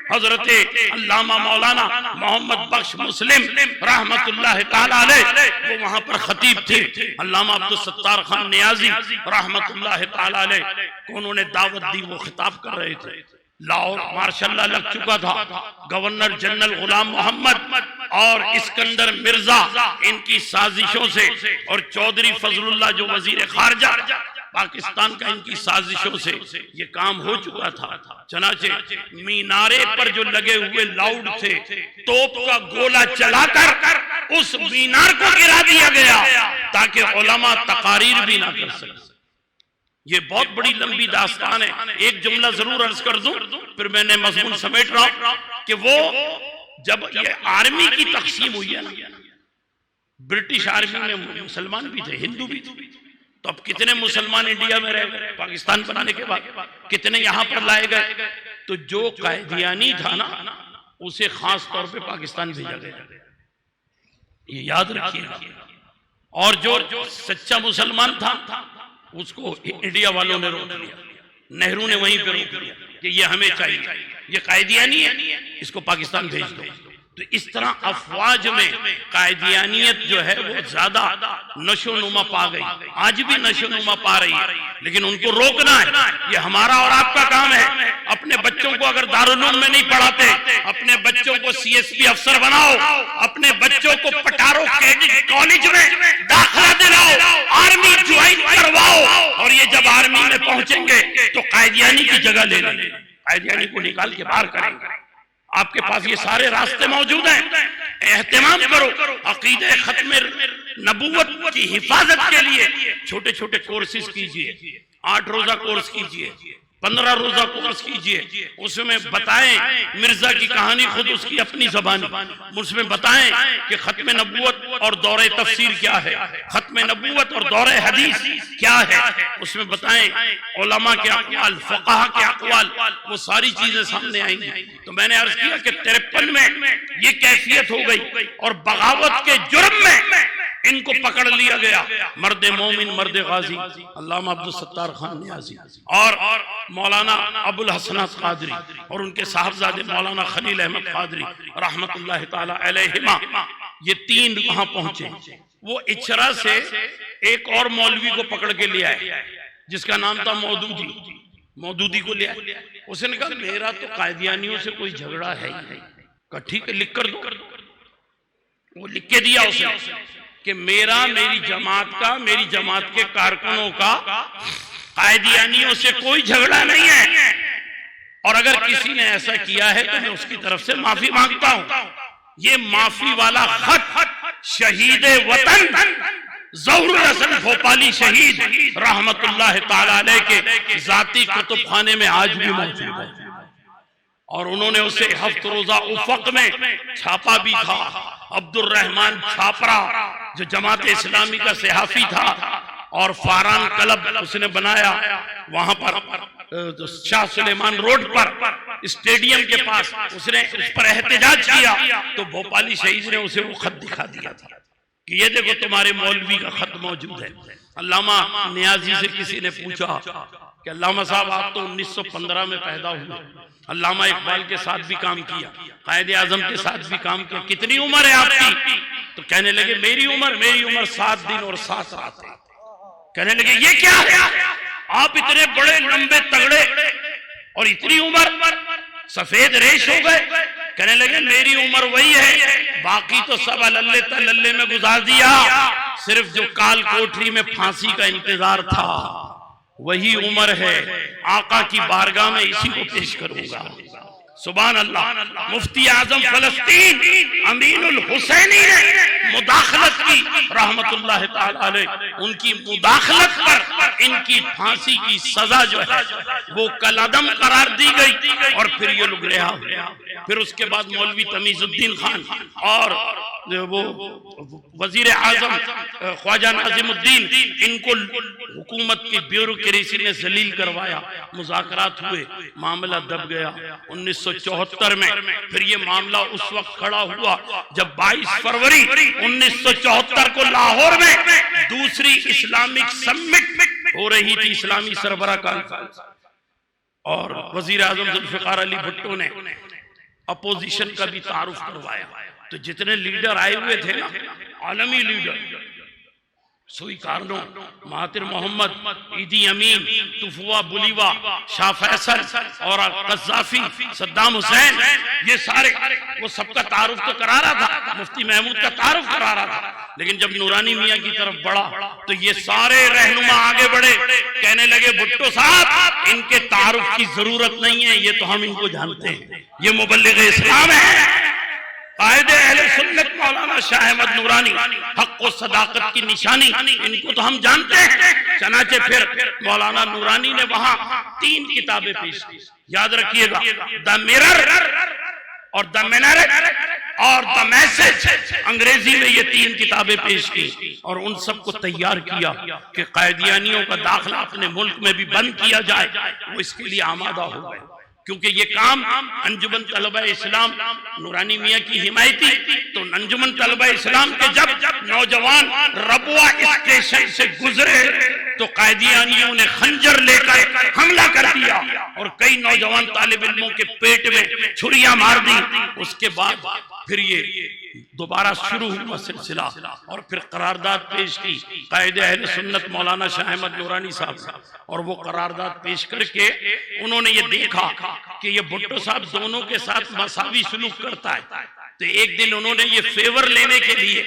हजरत अल्लामा मौलाना मोहम्मद बख्श मुस्लिम रहमतुल्लाह ताला अलैह वो वहां पर खतीब थे। अल्लामा अब्दुल सत्तार खान नियाजी रहमतुल्लाह ताला अलैह को उन्होंने दावत दी, वो खिताब कर रहे थे। लाहौर मार्शल्लाह लग चुका था। गवर्नर जनरल गुलाम मोहम्मद और इस्कंदर मिर्जा इनकी साजिशों से और चौधरी फजलुल्लाह जो वजीर खारजा पाकिस्तान का, इनकी साजिशों से ये काम हो चुका था। चनाचे मीनारे पर जो लगे हुए लाउड थे, तोप का गोला चलाकर उस मीनार को गिरा दिया गया ताकि उलमा तकारीर भी ना कर सके। ये बहुत बड़ी लंबी दास्तान है, एक जुमला जरूर अर्ज कर दूं, फिर मैंने मजमून समेट रहा हूं कि वो जब ये आर्मी की तकसीम हुई है ना, ब्रिटिश आर्मी में मुसलमान भी थे, हिंदू भी थे, तो अब कितने मुसलमान इंडिया में रह गए पाकिस्तान बनाने के बाद, कितने यहां पर लाए गए। तो जो कायदियानी था ना, उसे खास तौर पे पाकिस्तान भेजा गया, ये याद रखिएगा। और जो सच्चा मुसलमान था उसको इंडिया वालों ने रोक दिया, नेहरू ने वहीं पे रोक दिया कि ये हमें चाहिए, ये कायदियानी है, इसको पाकिस्तान भेज दो। तो इस तरह अफवाज में कायदियानियत जो है वो ज्यादा नशोनुमा पा गई, आज भी नशोनुमा पा रही है, लेकिन उनको रोकना है। ये हमारा और आपका काम है। अपने बच्चों को अगर दारुल उलूम में नहीं पढ़ाते, अपने बच्चों को सीएसपी अफसर बनाओ, अपने बच्चों को पटारो कॉलेज में दाखिला दिलाओ, आर्मी ज्वाइन करवाओ, और ये जब आर्मी में पहुंचेंगे तो कायदियानी की जगह ले लेंगे, कायदियानी को निकाल के बाहर करेंगे। आपके पास ये सारे रास्ते मौजूद हैं, एहतिमाम करो। अकीदे खत्म नबूवत की हिफाजत के लिए छोटे छोटे कोर्सेज कीजिए, 8 रोजा कोर्स कीजिए, 15 रोजा कोर्स कीजिए, उसमें बताएं मिर्जा की कहानी खुद उसकी अपनी ज़बान, उसमें बताएं कि खत्म नबूवत और दौरे तफसीर क्या है, खत्म नबूवत और दौरे हदीस क्या है, उसमें बताएं उलमा के अक़वाल, फ़क़हा के अक़वाल, वो सारी चीजें सामने आएंगी। तो मैंने अर्ज किया कि 53 में ये कैफियत हो गई और बगावत के जुर्म में इनको पकड़ लिया गया। मर्द मोमिन, मर्द गाजी अल्लामा अब्दुल सत्तार खान नियाज़ी और मौलाना अबुल हसनात क़ादरी और उनके साहबजादे मौलाना खलील अहमद क़ादरी रहमतुल्लाह ताला अलैहिमा, ये 3 वहां पहुंचे। वो इचरा से एक और मौलवी को पकड़ के ले आए जिसका नाम था मौदूदी को ले आए। उसने कहा मेरा तो कायदियानियों से कोई झगड़ा है ही नहीं। कहा ठीक है, लिख कर दो। वो लिख के दिया उसने कि मेरी जमात के कारकुनों का कायदियानियों से कोई झगड़ा नहीं है, और अगर किसी ने ऐसा किया है तो मैं उसकी तरफ से माफी मांगता हूं। ये माफी वाला खत शहीद वतन ज़हुरुल हसन भोपाली शहीद रहमतुल्लाह ताला अलैह के जाती कुतुबखाने में आज भी मौजूद है, और उन्होंने उसे हफ्त रोजा उफक में छापा भी था। अब्दुल रहमान छापरा जो जमात इस्लामी का सहाफी था, और फारान क्लब उसने बनाया वहां पर शाह सुलेमान रोड पर स्टेडियम के पास, उसने उस पर एहतजाज किया। तो भोपाली शहीद ने उसे वो खत दिखा दिया था कि ये देखो तुम्हारे मौलवी का खत मौजूद है। अल्लामा नियाज़ी से किसी ने पूछा कि अल्लामा साहब आप तो 1915 में पैदा हुए, अल्लामा इकबाल के साथ भी काम किया, कायदे आजम के साथ भी काम किया, कितनी उम्र है आपकी? तो कहने लगे मेरी उम्र 7 दिन और 7 रात है। कहने लगे ये क्या है, आप इतने बड़े लंबे तगड़े और इतनी उम्र, सफेद रेश हो गए। कहने लगे मेरी उम्र वही है, बाकी तो सब अल्ले तल्ले में गुजार दिया, सिर्फ जो काल कोठरी में फांसी का इंतजार था वही उम्र है। आका की बारगाह में इसी को पेश करूंगा। सुभान अल्लाह। मुफ्ती आजम फलस्तीन अमीनुल हुसैनी ने मुदाखलत की रहमतुल्लाह ताला अलैह, उनकी मुदाखलत पर इनकी फांसी की सजा जो है वो कलअदम करार दी गई, और फिर ये लोग रिहा हुए। फिर उसके बाद मौलवी तमीजुद्दीन खान और वो वजीर आजम ख्वाजा नाजिमुद्दीन, इनको हुकूमत की ब्यूरोक्रेसी ने जलील करवाया, मुज़ाकरात हुए, मामला दब गया। 1974 में फिर ये मामला उस वक्त खड़ा हुआ जब 22 फरवरी 1974 को लाहौर में दूसरी इस्लामिक समिट हो रही थी, इस्लामी सरबराह कॉन्फ्रेंस, और वजीर आजम जुल्फिकार अली भुट्टो ने अपोजिशन का भी तारुफ करवाया। तो जितने लीडर आए हुए थे ना, आलमी लीडर, सुई कार्नो, महातिर मोहम्मद, ईदी अमीन, तुफवा बुलीवा, शाह फैसल और कज़्ज़ाफ़ी, सद्दाम हुसैन, ये सारे, वो सबका तारुफ तो करा रहा था, मुफ्ती महमूद का तारुफ करा रहा था। लेकिन जब नूरानी मियाँ की तरफ बढ़ा तो ये सारे रहनुमा आगे बढ़े, कहने लगे भुट्टो साहब इनके तारुफ की जरूरत नहीं है, ये तो हम इनको जानते हैं, ये मुबल्लिग़ इस्लाम है। कायदे अहले सुन्नत मौलाना शाह अहमद नूरानी, हक व सदाकत की निशानी, इनको तो हम जानते हैं। चनाचे फिर मौलाना नूरानी ने वहां 3 किताबें पेश की, याद रखिएगा, द मिरर और द मिनरेट और द मैसेज, अंग्रेजी में ये 3 किताबें पेश की और उन सबको तैयार किया कि कायदियानियों का दाखिला अपने मुल्क में भी बंद किया जाए। वो इसके लिए आमादा हो गए, क्योंकि ये काम अंजुमन तलबा इस्लाम नूरानी मियाँ की हिमायती, तो अंजुमन तलबा इस्लाम के जब नौजवान रबुआ स्टेशन से गुजरे तो कायदियानियों ने खंजर लेकर हमला कर दिया और कई नौजवान तालिब इल्मों के पेट में छुरियां मार दी। उसके बाद फिर ये दोबारा शुरू हुआ सिलसिला और फिर करारदाद पेश की कायदे अहले सुन्नत मौलाना शाह अहमद नूरानी साहब, और वो करारदाद पेश करके उन्होंने ये देखा कि ये भुट्टो साहब दोनों के साथ मसावी सलूक करता है। तो एक दिन उन्होंने ये फेवर लेने के लिए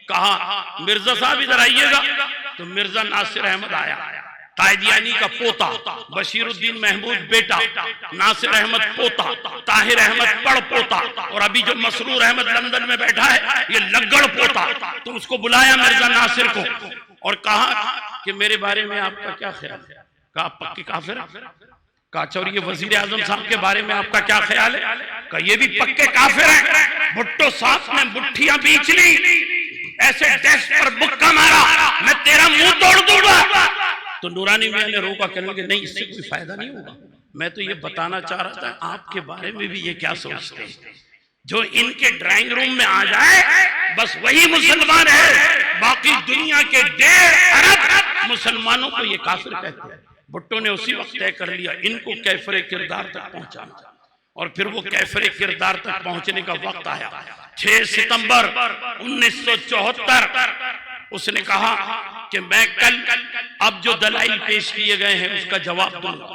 कहा मिर्जा साहब इधर आइएगा, तो मिर्जा नासिर अहमद आया, कायदियानी का पोता, बशीरुद्दीन महमूद बेटा, नासिर अहमद पोता, ताहिर अहमद पड़ पोता, और अभी जो मसरूर अहमद लंदन में बैठा है ये लग्गड़ पोता। तो उसको बुलाया मिर्जा नासिर को और कहा कि मेरे बारे में आपका क्या ख्याल है? कहा पक्के काफिर। कहा और ये वजीर आजम साहब के बारे में आपका क्या ख्याल है? कहा ये भी पक्के काफिर हैं। भुट्टो साहब ने मुट्ठियां बीच ली, ऐसे डेस्क पर बुक्का मारा, मैं तेरा मुंह तोड़ दूंगा। तो नूरानी मियां ने रोका, कहने लगे नहीं, इससे कोई फायदा नहीं होगा, मैं तो ये बताना चाह रहा था आपके बारे में भी ये क्या सोचते हैं, जो इनके ड्राइंग रूम में आ जाए बस वही मुसलमान है, बाकी दुनिया के 1.5 अरब मुसलमानों को ये काफिर कहते हैं। भुट्टो ने उसी वक्त तय कर लिया इनको कैफरे किरदार तक पहुंचाना, और फिर वो कैफरे किरदार तक पहुंचने का वक्त आया। 6 सितंबर 1974 उसने कहा कि मैं कल अब जो दलाइल पेश किए गए हैं उसका जवाब दूंगा,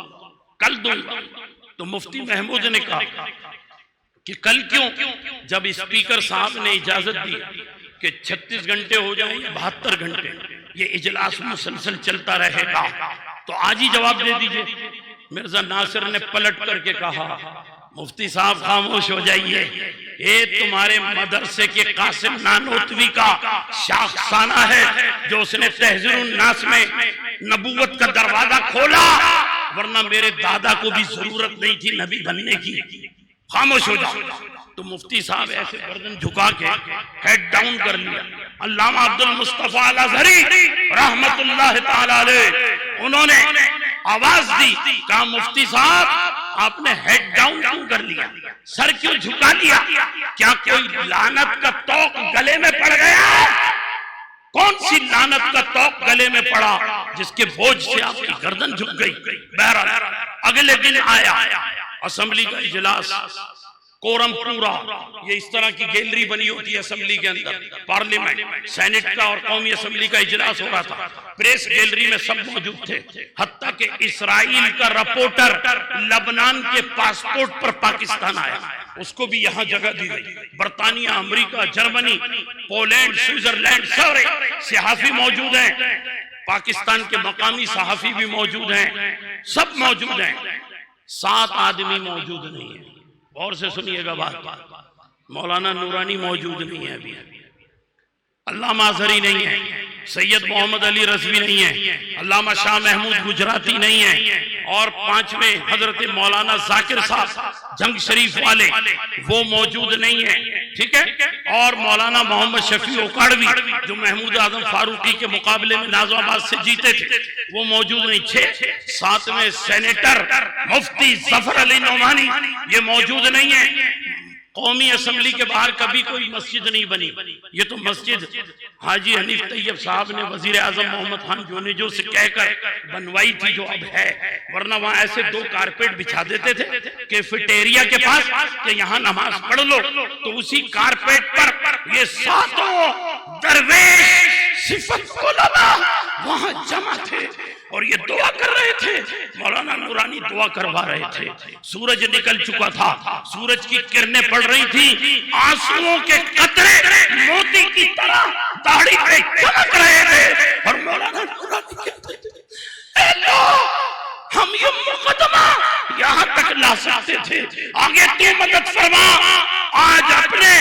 कल दूंगा। तो मुफ्ती महमूद ने कहा कि कल क्यों? जब स्पीकर साहब ने इजाजत दी कि 36 घंटे हो जाए या 72 घंटे ये इजलास मुसलसल चलता रहेगा, तो आज ही जवाब दे दीजिए। मिर्जा नासिर ने पलट करके कहा मुफ्ती साहब खामोश हो जाइए, ये तुम्हारे मदरसे के कासिम नानोतवी का शाखसाना है जो उसने तहज़ीरुन नास में नबूवत का दरवाजा खोला, वरना मेरे दादा को भी जरूरत नहीं थी नबी बनने की, खामोश हो जाओ। तो मुफ्ती साहब ऐसे गर्दन झुका के हेड डाउन कर लिया। अल्लामा अब्दुल मुस्तफा अल अज़हरी रहमतुल्लाह तआला अलैह उन्होंने आवाज दी, कहा मुफ्ती साहब आपने हेड डाउन क्यों कर लिया, सर क्यों झुका लिया? क्या कोई लानत का तौक गले में पड़ गया? कौन सी लानत का तौक गले में पड़ा जिसके बोझ से आपकी गर्दन झुक गई? बहरहाल अगले दिन आया असेंबली का इजलास, कोरम पूरा, ये इस तरह की गैलरी बनी होती है असेंबली के अंदर, पार्लियामेंट, सेनेट का और कौमी असेंबली का इजलास हो रहा था। प्रेस गैलरी में सब मौजूद थे, हत्ता कि इस्राइल का रिपोर्टर लबनान के पासपोर्ट पर पाकिस्तान आया, उसको भी यहाँ जगह दी गई। बर्तानिया, अमेरिका, जर्मनी, पोलैंड, स्विट्जरलैंड, सारे सहाफी मौजूद हैं, पाकिस्तान के मकामी सहाफी भी मौजूद हैं, सब मौजूद हैं। 7 आदमी मौजूद नहीं है। और से सुनिएगा बात, मौलाना नूरानी मौजूद नहीं है, अभी अल्लामा अज़हरी नहीं है, सैयद मोहम्मद अली रज़वी नहीं है, अल्लामा शाह महमूद गुजराती नहीं है, और 5वें हजरत मौलाना जाकिर साहब जंग शरीफ वाले वो मौजूद नहीं है। ठीक है। और मौलाना मोहम्मद शफी ओकाड़वी जो महमूद आजम फारूकी के मुकाबले में नाज़िबाबाद से जीते थे वो मौजूद नहीं। 7वें सेनेटर मुफ्ती जफर अली नोमानी ये मौजूद नहीं है। कौमी असेंबली के बाहर कभी कोई मस्जिद नहीं बनी। ये तो मस्जिद हाजी हनीफ तैयब साहब ने वजीर आजम मोहम्मद खान जोनेजो से कहकर बनवाई थी जो अब है, वरना वहां ऐसे 2 कारपेट बिछा देते थे कैफेटेरिया के पास कि यहाँ नमाज पढ़ लो, तो उसी कारपेट पर ये 7 दरवेश सिफत उलमा वहां जमा थे और ये दुआ कर रहे थे। मौलाना नूरानी दुआ करवा रहे थे। सूरज निकल चुका था, सूरज की किरणें पड़ रही थी, आंसुओं के कतरे मोती की तरह दाढ़ी पे चमक रहे थे और मौलाना नूरानी कहते थे हम ये मुकदमा यहाँ तक ला सकते थे, आगे तू मदद फरमा। आज अपने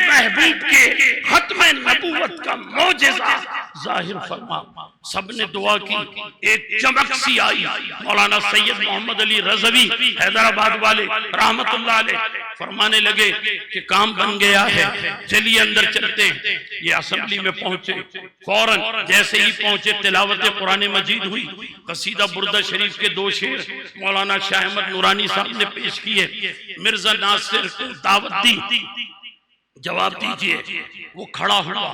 महबूब के खत्म नबूवत का मौजज़ा जाहिर फरमा। सबने दुआ की, एक चमक सी आई। मौलाना सैयद मोहम्मद अली रज़वी हैदराबाद वाले रहमतुल्लाह अलैह फरमाने लगे कि काम बन गया है, चलिए अंदर चलते हैं। ये असेंबली में पहुंचे, फौरन जैसे ही पहुंचे तिलावत कुरान मजीद हुई। कसीदा बुर्दा शरीफ के 2 शेर मौलाना शाह अहमद नूरानी साहब ने पेश किए। मिर्जा नासिर को दावत दी, जवाब दीजिए। वो खड़ा हुआ,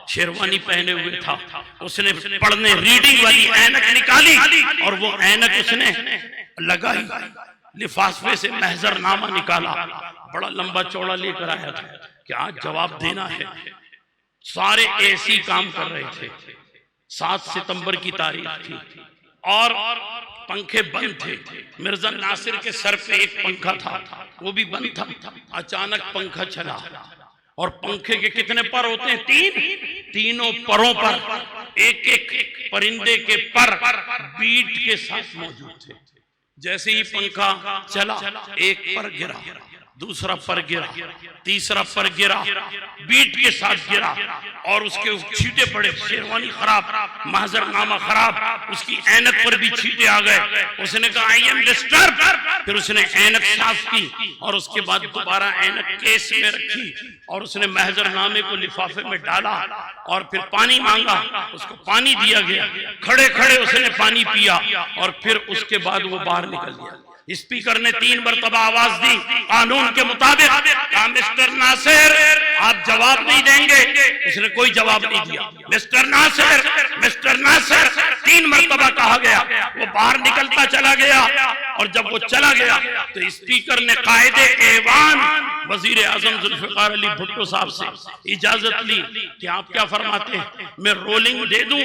शेरवानी पहने हुए था, उसने पढ़ने रीडिंग वाली ऐनक निकाली और वो ऐनक उसने लगाई, लिफाफे से महजरनामा निकाला, बड़ा लंबा चौड़ा लेकर आया था कि आज जवाब देना है। सारे ऐसी काम कर रहे थे। 7 सितंबर की तारीख थी और पंखे बंद थे। मिर्जा नासिर के सर पे एक पंखा था, वो भी बंद था। अचानक पंखा चला और पंखे के कितने पर होते हैं? 3। तीनों परों पर एक एक परिंदे के पर बीट के साथ मौजूद थे। जैसे ही पंखा चला, एक पर गिरा, दूसरा पर गिरा, तीसरा पर गिरा, बीट के साथ गिरा और उसके छींटे पड़े। शेरवानी खराब, महजरनामा खराब, उसकी ऐनक पर भी छींटे आ गए। उसने कहा आई एम डिस्टर्ब। फिर उसने ऐनक साफ की और उसके बाद दोबारा ऐनक केस में रखी और उसने महजरनामे को लिफाफे में डाला और फिर पानी मांगा, उसको पानी दिया गया। खड़े खड़े उसने पानी पिया और फिर उसके बाद वो बाहर निकल गया। स्पीकर ने 3 मरतबा आवाज दी कानून के मुताबिक, कहा मिस्टर नासिर आप जवाब नहीं देंगे। उसने कोई जवाब नहीं दिया। मिस्टर नासिर, मिस्टर नासिर 3 मरतबा कहा गया। वो बाहर निकलता चला गया और जब वो चला गया तो स्पीकर ने कायदे ऐवान वजीर आजम जुल्फिकार अली भुट्टो साहब से इजाजत ली कि आप क्या फरमाते हैं, मैं रोलिंग दे दूं?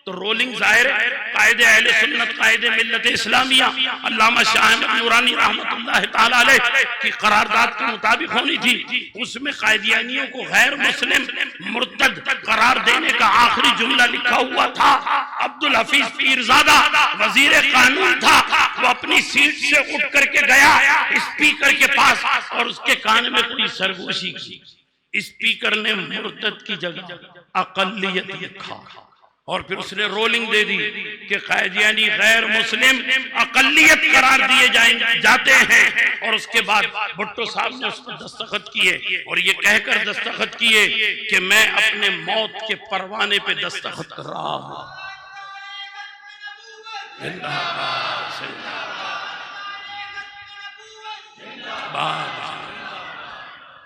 तो रोलिंग जाहिर कायदे अहले सुन्नत, कायदे मिल्लत इस्लामिया अल्लामा शाह अहमद नूरानी रहमतुल्लाह ताला अलैह की करारदाद के मुताबिक होनी थी। उसमें कायदियानियों को गैर मुस्लिम मुर्तद करार देने का आखिरी जुमला लिखा हुआ था। अब्दुल हफीज पीरजादा वजीर कानून था, वो अपनी सीट से उठ करके गया स्पीकर के पास और उसके कान में कोई सरगोशी की। स्पीकर ने मुर्तद की जगह अकलियत लिखा और फिर उसने रोलिंग दे दी कि कायदियानी गैर मुस्लिम अकलियत करार दिए जाते हैं। और उसके बाद भुट्टो साहब ने उस पर दस्तखत किए और ये कहकर दस्तखत किए कि मैं अपने मौत के परवाने पे दस्तखत कर रहा हूं।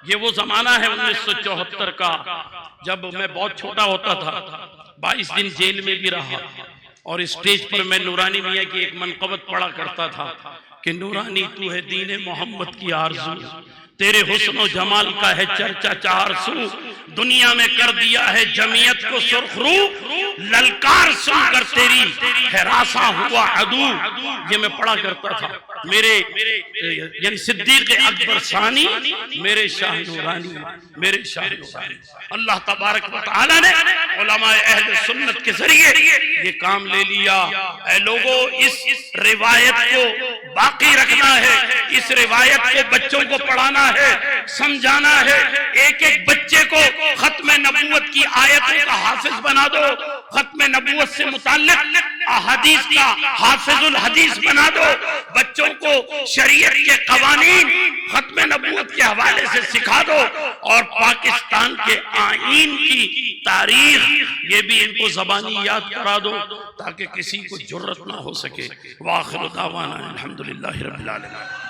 ये वो जमाना है 1974 का, जब मैं बहुत छोटा होता था। 22 दिन जेल में भी रहा और स्टेज पर मैं नूरानी मियाँ की एक मनक़बत पढ़ा करता था कि नूरानी तू है दीन मोहम्मद की आरज़ू, तेरे हुस्न और जमाल का है चर्चा चार सू, दुनिया में कर दिया है जमीयत को सुरखरू, ललकार सुनकर तेरी हरासा हुआ अदू। ये मैं पढ़ा करता था। मेरे यानी सिद्दीक अकबर सानी, मेरे शाह नूरानी, मेरे शाह नूरानी। अल्लाह तबारक व तआला ने उलमाए अहले सुन्नत के जरिए ये काम ले लिया। ऐ लोगों, इस रिवायत को बाकी रखना है, इस रिवायत को बच्चों को पढ़ाना है, समझाना है। एक एक बच्चे को खत्म नबूवत की आयतों का हाफिज बना दो, खत्म नबूवत से मुताल्लिक अहदीस का हाफिजुल हदीस बना दो, बच्चों को शरीयत के कवानीन खत्म नबूवत के हवाले से सिखा दो, और पाकिस्तान के आईन की तारीख ये भी इनको ज़बानी याद करा दो ताकि किसी को जुर्रत ना हो सके। वाखिर दावाना अल्हम्दुलिल्लाहि रब्बिल आलमीन।